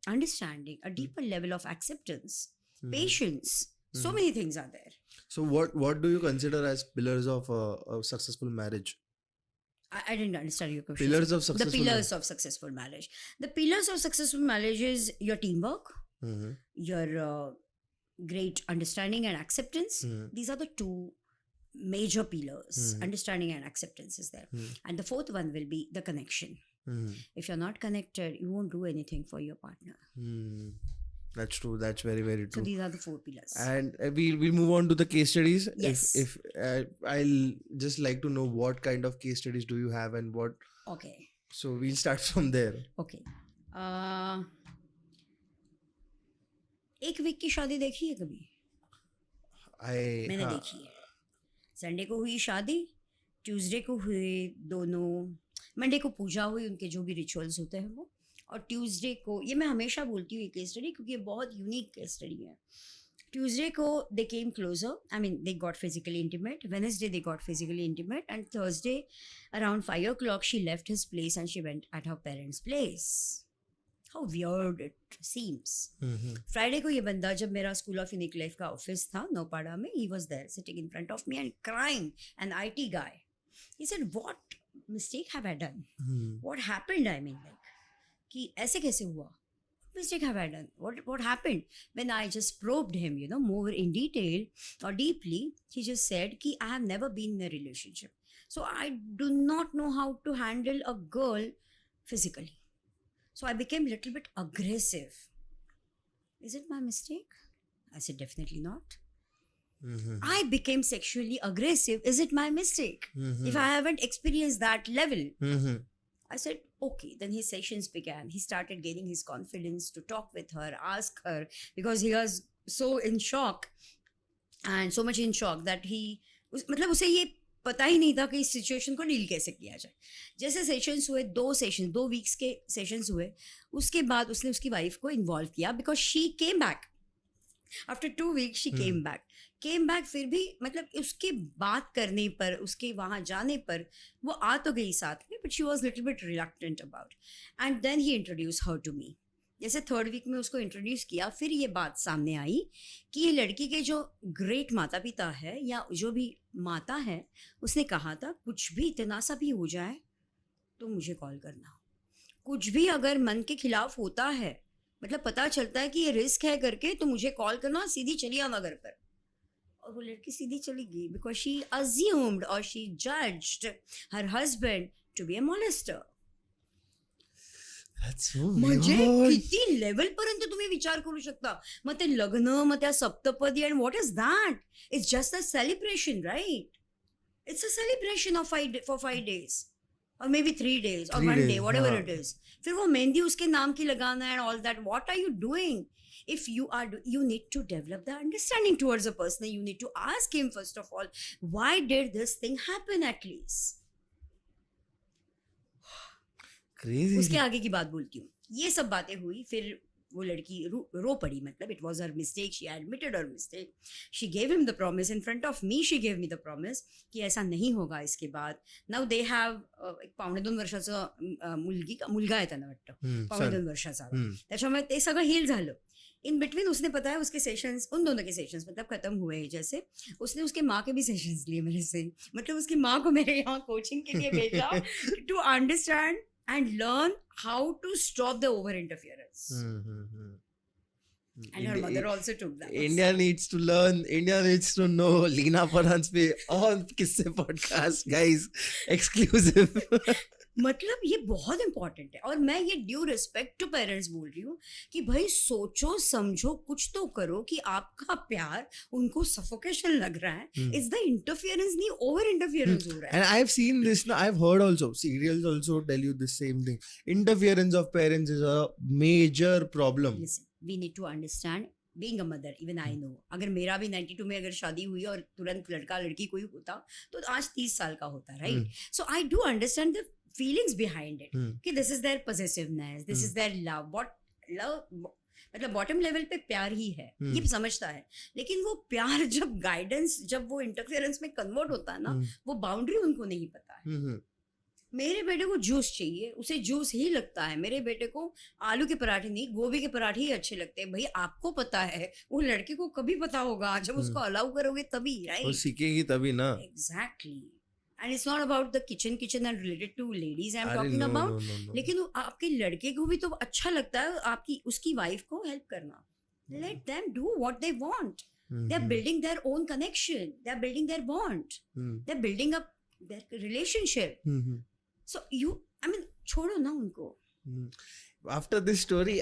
understanding, a deeper level of acceptance, patience. So many things are there. So what do you consider as pillars of a successful marriage? I didn't understand your question. Pillars of successful The pillars of successful marriage. The pillars of successful marriage is your teamwork, your great understanding and acceptance. These are the two major pillars. Understanding and acceptance is there. And the fourth one will be the connection. If you're not connected, you won't do anything for your partner. That's true. That's very, very So true. these are the four pillars. And we'll move on to the case studies. Yes. If I'll just like to know what kind of case studies do you have and what. Okay. So we'll start from there. Okay. एक week की शादी देखी है कभी? मैंने देखी है. Sunday को हुई शादी, ट्यूसडे को हुए दोनों, मंडे को पूजा हुई, उनके जो भी रिचुअल्स होते हैं वो, और ट्यूसडे को, ये मैं हमेशा बोलती हूँ ये केस स्टडी क्योंकि ये बहुत यूनिक केस स्टडी है. ट्यूसडे को they came closer, I mean they got physically intimate. Wednesday they got physically intimate and Thursday around 5 o'clock she left his place and she went at her parents' place. How weird it seems. Friday को ये बंदा, जब मेरा school of unique life का office था नौपाड़ा में, he was there sitting in front of me and crying, an IT guy. He said, what mistake have I done? What happened? I mean, like, कि ऐसे कैसे हुआ? What mistake have I done? What happened? When I just probed him, more in detail or deeply, he just said कि I have never been in a relationship. So I do not know how to handle a girl physically. So I became a little bit aggressive. Is it my mistake? I said, definitely not. I became sexually aggressive. Is it my mistake? If I haven't experienced that level. I said, okay. Then his sessions began. He started gaining his confidence to talk with her, ask her, because he was so in shock and so much in shock that मतलब उसे ये पता ही नहीं था कि इस situation को deal कैसे किया जाए. जैसे सेशंस हुए, 2 वीक्स के सेशंस हुए, उसके बाद उसने उसकी वाइफ को इन्वॉल्व किया because she came back after 2 weeks. She came back फिर भी मतलब उसके बात करने पर, उसके वहाँ जाने पर वो आ तो गई साथ में, but she was little bit reluctant about. And then he introduce her to me. जैसे 3rd वीक में उसको इंट्रोड्यूस किया, फिर ये बात सामने आई कि ये लड़की के जो ग्रेट माता पिता है या जो भी माता है, उसने कहा था कुछ भी इतना सा भी हो जाए तो मुझे कॉल करना, कुछ भी अगर मन के खिलाफ होता है, मतलब पता चलता है कि ये रिस्क है करके, तो मुझे कॉल करना, सीधी चली आना घर पर। और वो लड़की सीधी चली गई बिकॉज शी अज्यूम्ड और she judged her husband to be a molester. That's so म्हणजे weird. किती लेवल पर्यंत तुम्ही विचार करू शकता. मग ते लग्न, मग त्या सप्तपदी, and what is that? It's just a celebration, right? It's a celebration of for 5 days और मे बी 3 days और 3 1 day, days, whatever हाँ. it is. फिर वो मेहंदी उसके नाम की लगाना and all that. What are you doing? If you need to develop the understanding towards a person. You need to ask him first of all, why did this thing happen at least? Crazy. उसके आगे की बात बोलती हूँ. ये सब बातें हुई, फिर वो लड़की रो पड़ी. मतलब it was her mistake, she admitted her mistake. She gave him the promise in front of me. She gave me the promise की ऐसा नहीं होगा इसके बाद. नाउ दे हॅव एक 2.5 वर्षाचं मुलगा आहे त्यांना वाटतं, 2.5 वर्षाचा. त्याच्यामुळे ते सगळं हील झालं. इन बिटवीन उसने पता है उसके सेशंस, उन दोनों के सेशंस मतलब खत्म हुए. जैसे उसने उसके माँ के भी सेशंस लिए मेरे से. मतलब उसकी माँ को मेरे यहाँ कोचिंग के लिए भेजा to understand and learn how to stop the over interference. And her mother also took that. India needs to learn. India needs to know. Leena Parhans पे on Kisse podcast, guys, exclusive. मतलब ये बहुत important है. और मैं ये due respect to parents बोल रही हूँ कि भाई सोचो समझो, कुछ तो करो कि आपका प्यार उनको सफोकेशन लग रहा है. इट्स द इंटरफियरेंस, नहीं ओवर इंटरफियरेंस हो रहा है. And I've seen this. Now I've heard also. Serials also tell you the same thing. Interference of parents is a major problem. Listen, we need to understand. Being a mother, even I know, अगर मेरा भी 92 में अगर शादी हुई और तुरंत लड़का लड़की कोई होता तो आज 30 साल का होता, right? So I do understand the feelings behind it कि this is their possessiveness, this is their love. What love मतलब बॉटम लेवल पे प्यार ही है, ये समझता है. लेकिन वो प्यार जब गाइडेंस, जब वो इंटरफेरेंस में कन्वर्ट होता है ना, वो बाउंड्री उनको नहीं पता है. मेरे बेटे को जूस चाहिए, उसे जूस ही लगता है. मेरे बेटे को आलू के पराठे नहीं, गोभी के पराठे ही अच्छे लगते हैं. भाई आपको पता है, वो लड़के को कभी पता होगा जब उसको अलाउ करोगे तभी, राइट? वो सीखेगी तभी ना. Exactly. And it's not about the kitchen and related to ladies I am talking about. लेकिन आपके लड़के को भी तो अच्छा लगता है आपकी उसकी वाइफ को हेल्प करना. Let them do what they want. They are building their own connection, they are building their bond, they are building up their relationship. So I mean, छोड़ो ना उनको. After this story,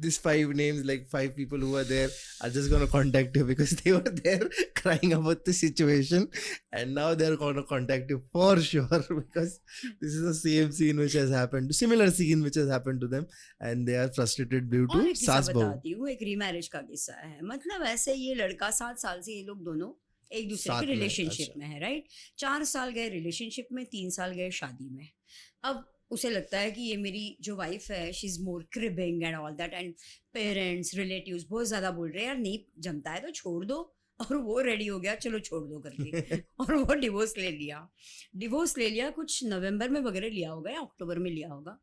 these 5 names, like 5 people who were there, are just gonna contact you because they were there crying about the situation, and now they're gonna contact you for sure because this is the same scene which has happened, similar scene which has happened to them, and they are frustrated due to सास बहू. बताती हूँ, एक remarriage का किस्सा है. मतलब ऐसे ये लड़का 7 साल से ये लोग दोनों एक दूसरे के रिलेशनशिप में है, राइट? 4 साल गए रिलेशनशिप में, 3 साल गए शादी में. अब उसे लगता है कि ये मेरी जो वाइफ है, she is more cribbing and all that, and parents relatives बहुत ज्यादा बोल रहे हैं यार नहीं जमता है तो छोड़ दो. और वो रेडी हो गया, चलो छोड़ दो करके. और वो डिवोर्स ले लिया. कुछ नवंबर में वगैरह लिया होगा या अक्टूबर में लिया होगा.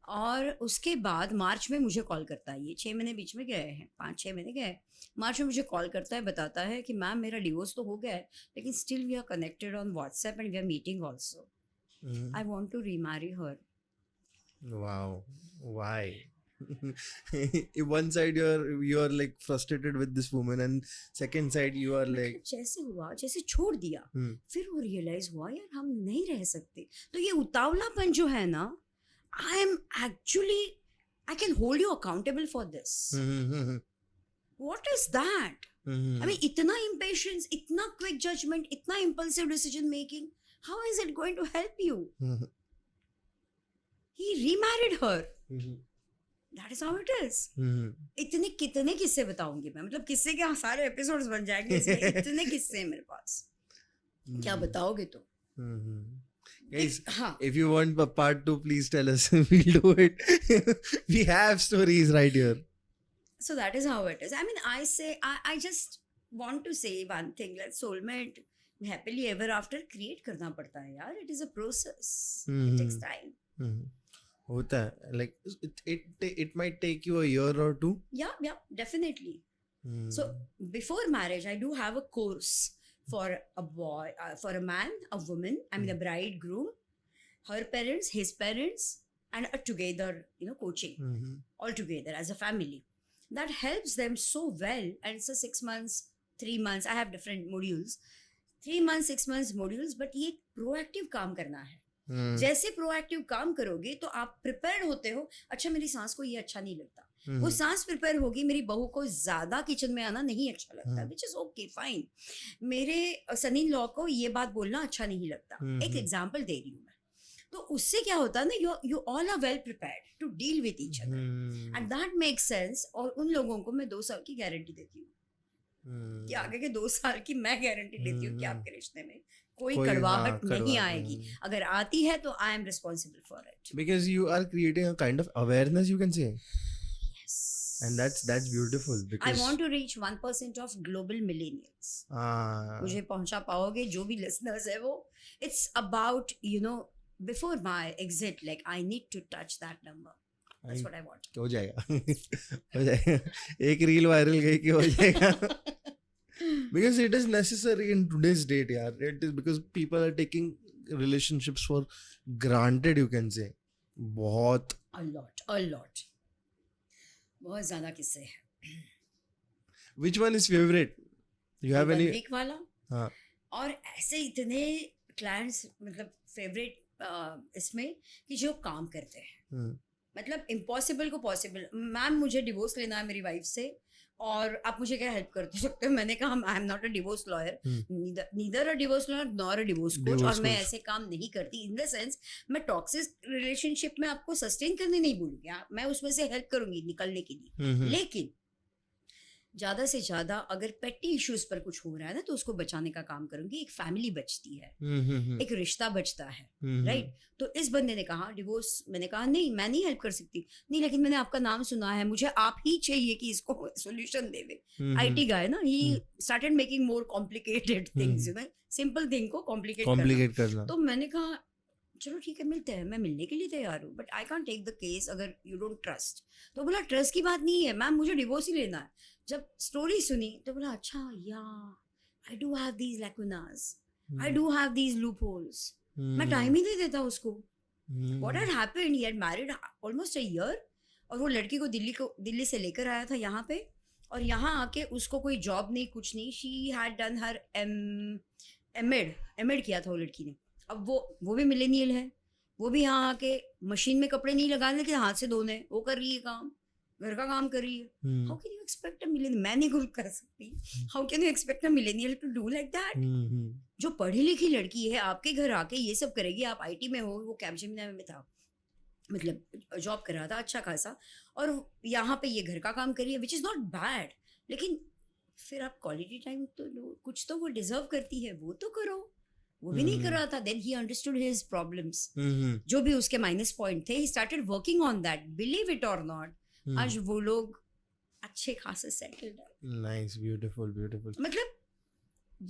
और उसके बाद मार्च में मुझे कॉल करता है. ये 6 महीने बीच में गए हैं, 5-6 महीने गए. मार्च में मुझे कॉल करता है, बताता है कि मैम मेरा डिवोर्स तो हो गया है, लेकिन still we are connected on WhatsApp and we are meeting also. I want to remarry her. Wow, why? One side you're like frustrated with this woman, and second side you are like जैसे हुआ, जैसे छोड़ दिया, फिर वो realise हुआ यार हम नहीं रह सकते. तो ये उतावलापन जो है ना, I can hold you accountable for this. What is that? I mean, itna impatience, itna quick judgment, itna impulsive decision making, how is it going to help you? He remarried her. That is how it is. इतने कितने किस्से बताऊंगी मैं, मतलब किस्से के सारे episodes बन जाएंगे इसमें. इतने किस्से हैं मेरे पास, क्या बताओगे तो. Guys, हाँ. if you want a part 2, please tell us. We'll do it. We have stories right here. So that is how it is. I mean, I just want to say one thing. Like soulmate, happily ever after create करना पड़ता है यार. It is a process. It takes time. होता है, like it might take you a year or two. Yeah, definitely. So before marriage, I do have a course for a boy, for a man, a woman. I mean, a bride, groom, her parents, his parents, and a together, coaching all together as a family. That helps them so well. And it's a 6 months, 3 months. I have different modules. 3 months, 6 months modules. But ये proactive काम करना है. जैसे proactive काम करोगे तो आप prepared होते हो. अच्छा, मेरी सास को ये अच्छा नहीं लगता, वो सांस प्रिपेयर होगी. मेरी बहू को ज्यादा किचन में आना नहीं अच्छा लगता, विच इज ओके फाइन. मेरे सन इन लॉ को ये बात बोलना अच्छा नहीं लगता. एक एग्जांपल दे रही हूँ मैं. तो उससे क्या होता है ना, you all are well prepared to deal with each other and that makes sense. और उन लोगों को मैं 2 साल की गारंटी देती हूँ कि आगे के 2 साल की मैं गारंटी देती हूँ कि आपके रिश्ते में कोई कड़वाहट नहीं आएगी. अगर आती है तो I am responsible for it. Because you are creating a kind of awareness, you can say. Yes. And that's beautiful. I Because want to reach 1% of global millennials. मुझे पहुंचा पाओगे जो भी listeners है वो. It's about, before my exit, like I need to touch that number. That's what I want. हो जाएगा. हो जाएगा. एक रील वायरल गई कि हो जाएगा. Because it is necessary in today's date, yaar. It is because people are taking relationships for granted, you can say. बहुत. A lot. बहुत ज्यादा किस्से हैं. Which one is favorite? You have any? Week वाला. हाँ. और ऐसे इतने क्लाइंट्स, मतलब फेवरेट इसमें कि जो काम करते हैं. मतलब इम्पॉसिबल को पॉसिबल. मैम, मुझे डिवोर्स लेना है मेरी वाइफ से और आप मुझे क्या हेल्प कर सकते हो? मैंने कहा आई am not a divorce lawyer, neither a divorce lawyer nor a divorce coach. और मैं ऐसे काम नहीं करती. इन द सेंस, मैं टॉक्सिक रिलेशनशिप में आपको सस्टेन करने नहीं बोलूंगी. मैं उसमें से हेल्प करूंगी निकलने के लिए. लेकिन ज्यादा से ज्यादा अगर पेटी इश्यूज पर कुछ हो रहा है ना, तो उसको बचाने का काम करूंगी. एक फैमिली बचती है, एक रिश्ता बचता है, राइट. तो इस बंदे ने कहा डिवोर्स. मैंने कहा नहीं, मैं नहीं हेल्प कर सकती. नहीं, लेकिन मैंने आपका नाम सुना है, मुझे आप ही चाहिए कि इसको सोल्यूशन देवे. IT गाय ना, he started making more complicated things, simple thing को कॉम्प्लिकेट करना. तो मैंने कहा चलो ठीक है, मिलते हैं. मैं मिलने के लिए तैयार हूँ, but I can't take the case अगर यू डोंट ट्रस्ट. तो बोला ट्रस्ट की बात नहीं है मैम, मुझे डिवोर्स ही लेना है. जब स्टोरी सुनी तो बोला अच्छा, yeah I do have these lacunas, I do have these loop. मैं टाइम ही नहीं देता उसको. What had happened, he had married almost a year, और वो लड़की को दिल्ली से लेकर आया था यहाँ पे. और यहाँ आके उसको कोई जॉब नहीं, कुछ नहीं. She had done her MEd किया था वो लड़की ने. अब वो भी मिलेनियल है. वो भी यहाँ आके मशीन में कपड़े नहीं लगाने, लेकिन हाथ से धोने वो कर रही है काम, घर का काम कर रही है. How can you expect a millennial? मैं नहीं कुछ कर सकती. How can you expect a millennial to do like that? जो पढ़ी लिखी लड़की है आपके घर आके ये सब करेगी. आप IT में हो, वो कैप्जेमिनी में था, मतलब जॉब कर रहा था अच्छा खासा, और यहाँ पे ये घर का काम करिए, विच इज नॉट बैड. लेकिन फिर आप क्वालिटी टाइम तो लो, कुछ तो वो डिजर्व करती है, वो तो करो. वो भी नहीं कर रहा था. Then he understood his problems, जो भी उसके माइनस पॉइंट थे. He started working on that. Believe it or not, आज वो लोग अच्छे खासे सेटल्ड है. Nice, beautiful. मतलब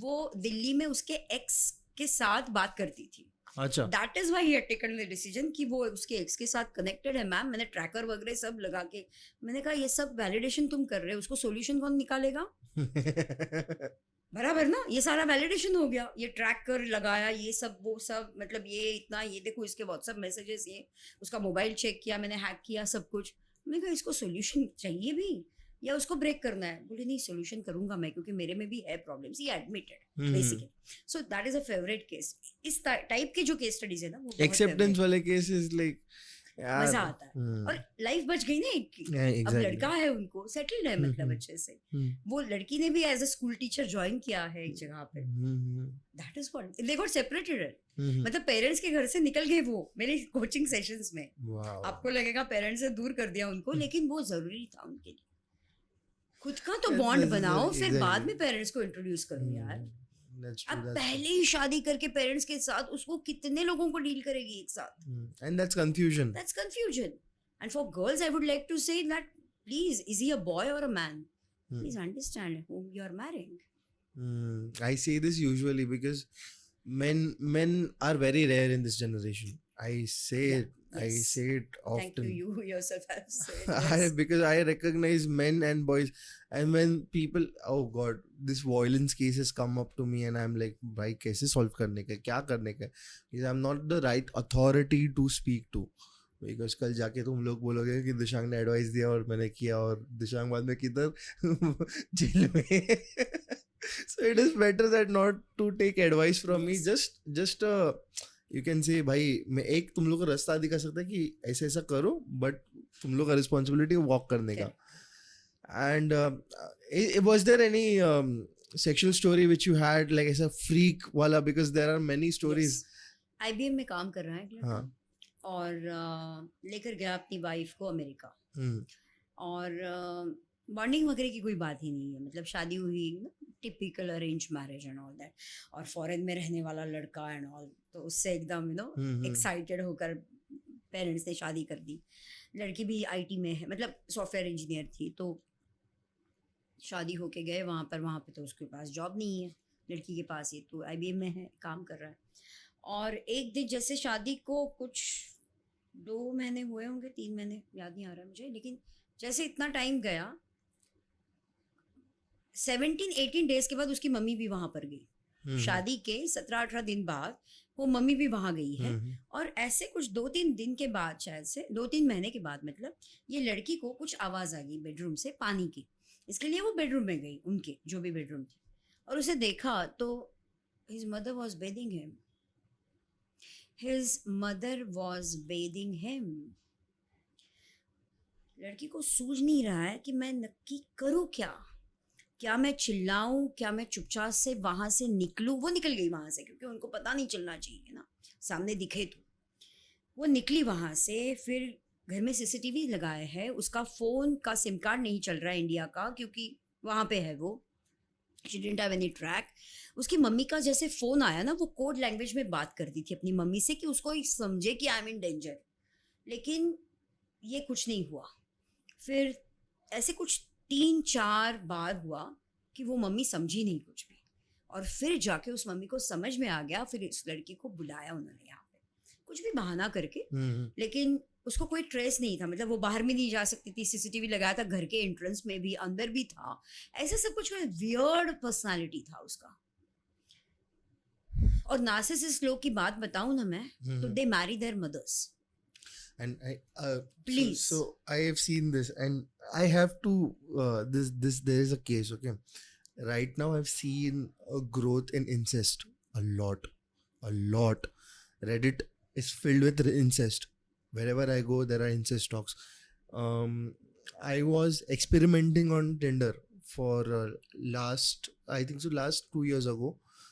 वो दिल्ली में उसके एक्स के साथ बात करती थी. अच्छा. That is why he had taken the decision कि वो उसके एक्स के साथ कनेक्टेड है. मैम, मैंने ट्रैकर वगैरह सब लगा के, मैंने कहा ये सब वैलिडेशन तुम कर रहे हो, उसको सोल्यूशन कौन निकालेगा? बराबर ना. ये सारा वैलिडेशन हो गया, ये ट्रैकर लगाया, ये सब वो सब, मतलब ये इतना, ये देखो इसके व्हाट्सएप मैसेजेस, ये उसका मोबाइल चेक किया मैंने, हैक किया सब कुछ. मैंने कहा इसको सोल्यूशन चाहिए भी या उसको ब्रेक करना है? बोले नहीं, सोल्यूशन करूंगा मैं, क्योंकि मेरे में भी है प्रॉब्लम्स. ये admitted basically. So that is a favourite case. इस टाइप के जो केस स्टडीज है ना, वो एक्सेप्टेंस वाले केसेस, लाइक मजा आता है. और लाइफ बच गई ना एक की. अब लड़का है, उनको सेटल्ड है, मतलब अच्छे से. वो लड़की ने भी as a school teacher join किया है एक जगह पे. That is what they got separated. मतलब पेरेंट्स के घर से निकल गए वो मेरे कोचिंग सेशंस में. आपको लगेगा पेरेंट्स से दूर कर दिया उनको, लेकिन वो जरूरी था उनके लिए. खुद का तो बॉन्ड बनाओ, फिर बाद में पेरेंट्स को इंट्रोड्यूस करो यार. अब पहले ही शादी करके पेरेंट्स के साथ उसको कितने लोगों को डील करेगी एक साथ. And that's confusion. And for girls, I would like to say that please, is he a boy or a man? Please understand whom you are marrying. I say this usually because men are very rare in this generation. I say it I Yes. say it Thank you. often. You yourself have said. Yes. Because I recognize men and boys, and when people, oh god, this violence cases come up to me, and I'm like, भाई कैसे solve करने का, क्या करने का? Because I'm not the right authority to speak to. Because कल जाके तुम लोग बोलोगे कि दिशांग ने एडवाइस दिया और मैंने किया, और दिशांग बाद में किधर जेल में. So it is better that not to take advice from me. Yes. Just you can say, भाई मैं एक तुम लोग को रास्ता दिखा सकता है कि ऐसे ऐसा करो, बट तुम लोग का रिस्पॉन्सिबिलिटी वॉक करने का. And was there any sexual story which you had, like ऐसा freak वाला, because there are many stories. IBM में काम कर रहा है एक लड़का, हाँ. और लेकर गया अपनी वाइफ को अमेरिका, और बॉन्डिंग वगैरह की कोई बात ही नहीं है. मतलब शादी हुई, typical arrange marriage and all that, और फॉरेन में रहने वाला लड़का एंड ऑल, तो उससे एकदम एक्साइटेड होकर पेरेंट्स ने शादी कर दी. लड़की भी IT में है, मतलब सॉफ्टवेयर इंजीनियर थी. तो शादी होके गए वहाँ पे तो उसके पास जॉब नहीं है, लड़की के पास. ये तो IBM में है, काम कर रहा है. और एक दिन जैसे शादी को कुछ 2 महीने हुए होंगे, 3 महीने, याद नहीं आ रहा मुझे, लेकिन जैसे इतना टाइम गया, 17-18 डेज के बाद उसकी मम्मी भी वहां पर गई. शादी के 17-18 दिन बाद वो मम्मी भी वहां गई है. और ऐसे कुछ 2-3 दिन के बाद, शायद से 2-3 महीने के बाद, मतलब ये लड़की को कुछ आवाज आ गई बेडरूम से पानी की. इसके लिए वो बेडरूम में गई, उनके जो भी बेडरूम थी, और उसे देखा तो his mother was bathing him. लड़की को सूझ नहीं रहा है कि मैं नक्की करूँ क्या मैं चिल्लाऊं, क्या मैं चुपचाप से वहां से निकलूं. वो निकल गई वहां से, क्योंकि उनको पता नहीं चलना चाहिए ना, सामने दिखे तो. वो निकली वहां से. फिर घर में CCTV लगाए है, उसका फोन का सिम कार्ड नहीं चल रहा है इंडिया का, क्योंकि वहां पे है वो. She didn't have any track. उसकी मम्मी का जैसे फोन आया ना, वो कोड लैंग्वेज में बात करती थी अपनी मम्मी से कि उसको समझे कि आई एम इन डेंजर. लेकिन ये कुछ नहीं हुआ. फिर ऐसे कुछ 3-4 बार हुआ कि वो मम्मी समझी नहीं कुछ भी, और फिर जाके उस मम्मी को समझ में आ गया. फिर इस लड़की को बुलाया उन्होंने यहाँ पे, कुछ भी बहाना करके. लेकिन उसको कोई ट्रेस नहीं था, मतलब वो बाहर में नहीं जा सकती थी. CCTV लगाया था घर के एंट्रेंस में भी, अंदर भी था. ऐसा सब कुछ, वियर्ड पर्सनालिटी था उसका. और नार्सिसिस्ट लोग की बात बताऊं ना मैं, तो they marry their mothers. And Please. so I have seen this, and I have to this there is a case. Okay, right now I've seen a growth in incest a lot. Reddit is filled with incest. Wherever I go, there are incest talks. I was experimenting on Tinder for last 2 years ago.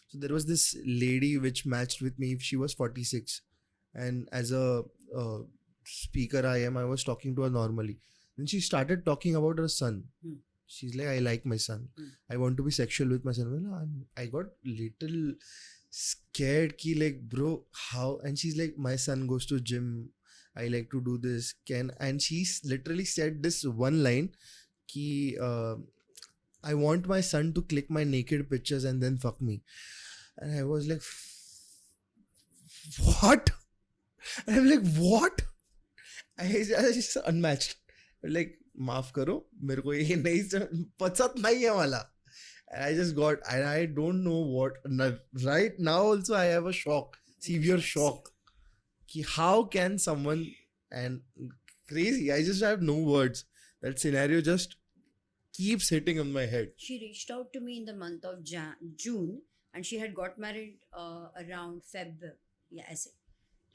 So there was this lady which matched with me. She was 46, and as a speaker I was talking to her normally. Then she started talking about her son. She's like, I like my son. I want to be sexual with my son. Well, I got little scared ki, like, bro, how? And she's like, my son goes to gym, I like to do this, and she literally said this one line ki, I want my son to click my naked pictures and then fuck me. And I was like, what? And I'm like, what? I just unmatched. Like, माफ करो, मेरे को ये नहीं पसंद नहीं है वाला. And I just got, and I don't know what. Right now also I have a shock, severe shock. Ki how can someone, and crazy, I just have no words. That scenario just keeps hitting on my head. She reached out to me in the month of June, and she had got married around Feb या ऐसे.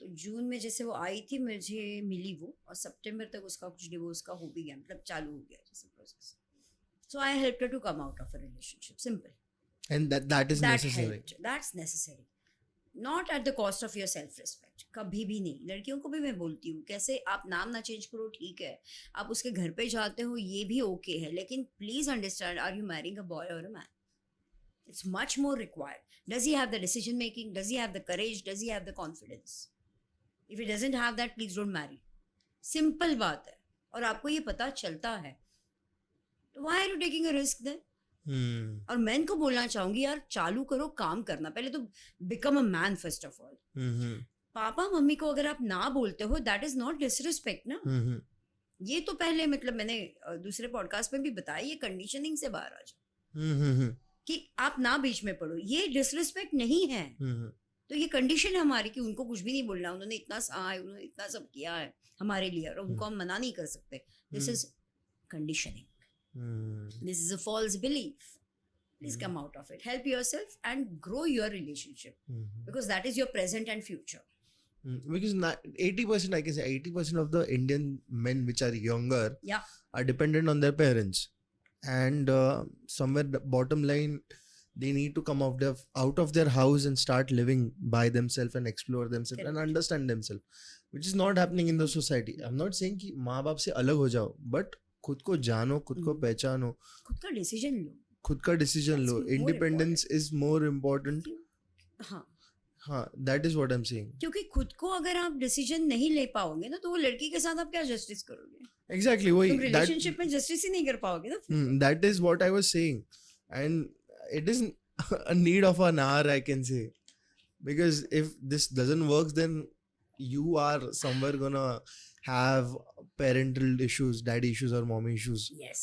तो जून में जैसे वो आई थी, मुझे मिली वो, और सितंबर तक उसका कुछ डिवोर्स का हो भी गया, मतलब चालू हो गया जैसे process. So I helped her to come out of a relationship. Simple. And that is necessary. Helped. That's necessary. Not at the cost of your self-respect. कभी भी नहीं. लड़कियों को भी मैं बोलती हूँ, कैसे आप नाम ना चेंज करो, ठीक है, आप उसके घर पे जाते हो, ये भी ओके है, लेकिन please understand, are you marrying a boy और a man? It's much more required. Does he have the decision making? Does he have the courage? Does he have the confidence? If he doesn't have that, please don't marry. Simple बात है. और आपको ये पता चलता है, तो why are you taking a risk then? और मैं इनको बोलना चाहूंगी, यार चालू करो काम करना. पहले तो become a man first of all. Papa mummy को अगर आप ना बोलते हो दैट इज नॉट डिसरिस्पेक्ट ना. ये तो पहले मतलब मैंने दूसरे पॉडकास्ट में भी बताया, ये कंडीशनिंग से बाहर आ जाओ कि आप ना बीच में पढ़ो, ये डिसरिस्पेक्ट नहीं है. तो ये कंडीशन है हमारी कि उनको कुछ भी नहीं बोलना. उन्होंने इतना सहा है, उन्होंने इतना सब किया है हमारे लिए और उनको हम मना नहीं कर सकते. This is conditioning. This is a false belief. Please come out of it. Help yourself and grow your relationship because that is your present and future. Because 80%, I can say 80% of the Indian men which are younger are dependent on their parents, and somewhere the bottom line, they need to come out of their house and start living by themselves and explore themselves. Correct. And understand themselves, which is not happening in the society. I'm not saying कि माँ बाप से अलग हो जाओ, but खुद को जानो, खुद को पहचानो, खुद का डिसीजन लो, खुद का डिसीजन लो. Independence is more important. हाँ, that is what I am saying. क्योंकि खुद को अगर आप डिसीजन नहीं ले पाओगे ना तो वो लड़की के साथ आप क्या जस्टिस करोगे? एग्जैक्टली वही, तुम रिलेशनशिप में जस्टिस ही नहीं कर पाओगे ना. That is what I was saying, and it is a need of an hour, I can say, because if this doesn't work then you are somewhere gonna have parental issues, daddy issues or mommy issues. Yes.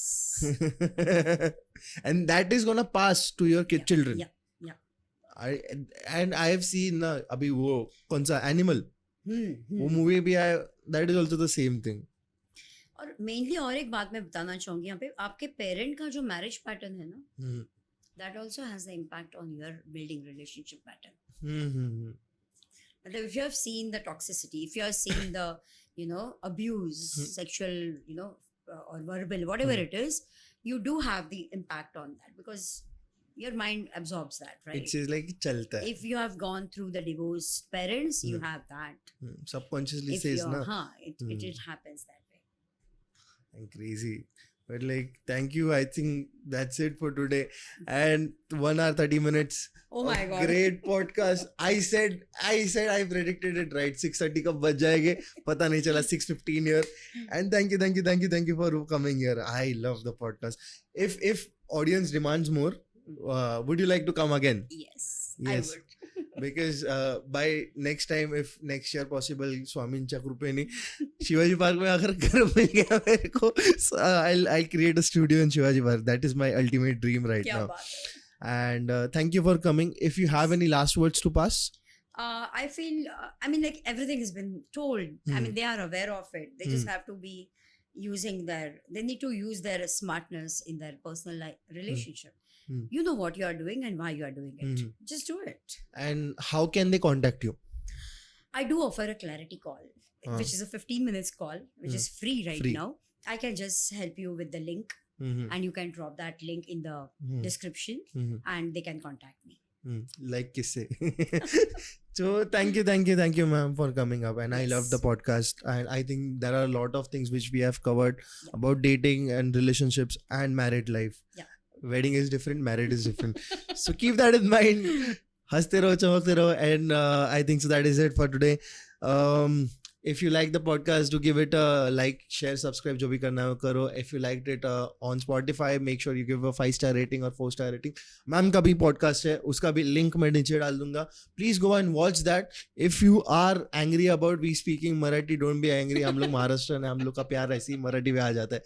And that is gonna pass to your children. Yeah. I have seen अभी वो कौन सा Animal, वो movie भी आया, that is also the same thing. और mainly और एक बात मैं बताना चाहूंगी यहाँ पे, आपके पेरेंट का जो मैरिज पैटर्न है ना, that also has the impact on your building relationship pattern. If you have seen the toxicity, if you have seen the, abuse, sexual, or verbal, whatever it is, you do have the impact on that because your mind absorbs that, right? It's like chalta hai. If you have gone through the divorced parents, you have that. Subconsciously says na. It happens that way. I'm crazy. But like, thank you. I think that's it for today. And 1 hour 30 minutes. Oh my God. Great podcast. I said I predicted it right. 6:30 कब बज जाएंगे पता नहीं चला. 6:15 here. And thank you for coming here. I love the podcast. If audience demands more, would you like to come again? Yes. I would. Because by next time, if next year possible, स्वामींच्या कृपेने Shivaji park में अगर घर मिल गया मेरे को, I'll create a studio in Shivaji Park. That is my ultimate dream right now. And thank you for coming. If you have any last words to pass? I feel, like everything has been told. They are aware of it. They just have to be they need to use their smartness in their personal relationship. You know what you are doing and why you are doing it. Just do it. And how can they contact you? I do offer a clarity call, which is a 15 minutes call, which is free now. I can just help you with the link, and you can drop that link in the description, and they can contact me. Like kisse. So thank you ma'am for coming up, and I love the podcast, and I think there are a lot of things which we have covered about dating and relationships and married life. Wedding is different, married is different. So keep that in mind. हंसते रहो, चमकते रहो, and I think so that is it for today. If you like the podcast, do give it a like, share, subscribe, जो भी करना है वो करो. If you liked it on Spotify, make sure you give a 5-star rating or 4-star rating. Ma'am का भी podcast है, उसका भी link मैं नीचे डाल दूंगा. Please go and watch that. If you are angry about we speaking Marathi, don't be angry. हम लोग महाराष्ट्र हैं, हम लोग का प्यार ऐसे ही मराठी में आ जाता है.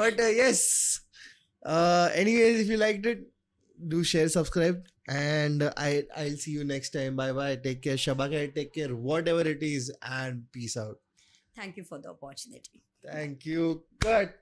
But yes. Anyways, if you liked it, do share, subscribe, and I'll see you next time. Bye, take care, Shabaka, take care, whatever it is, and peace out. Thank you for the opportunity. Thank you. Cut.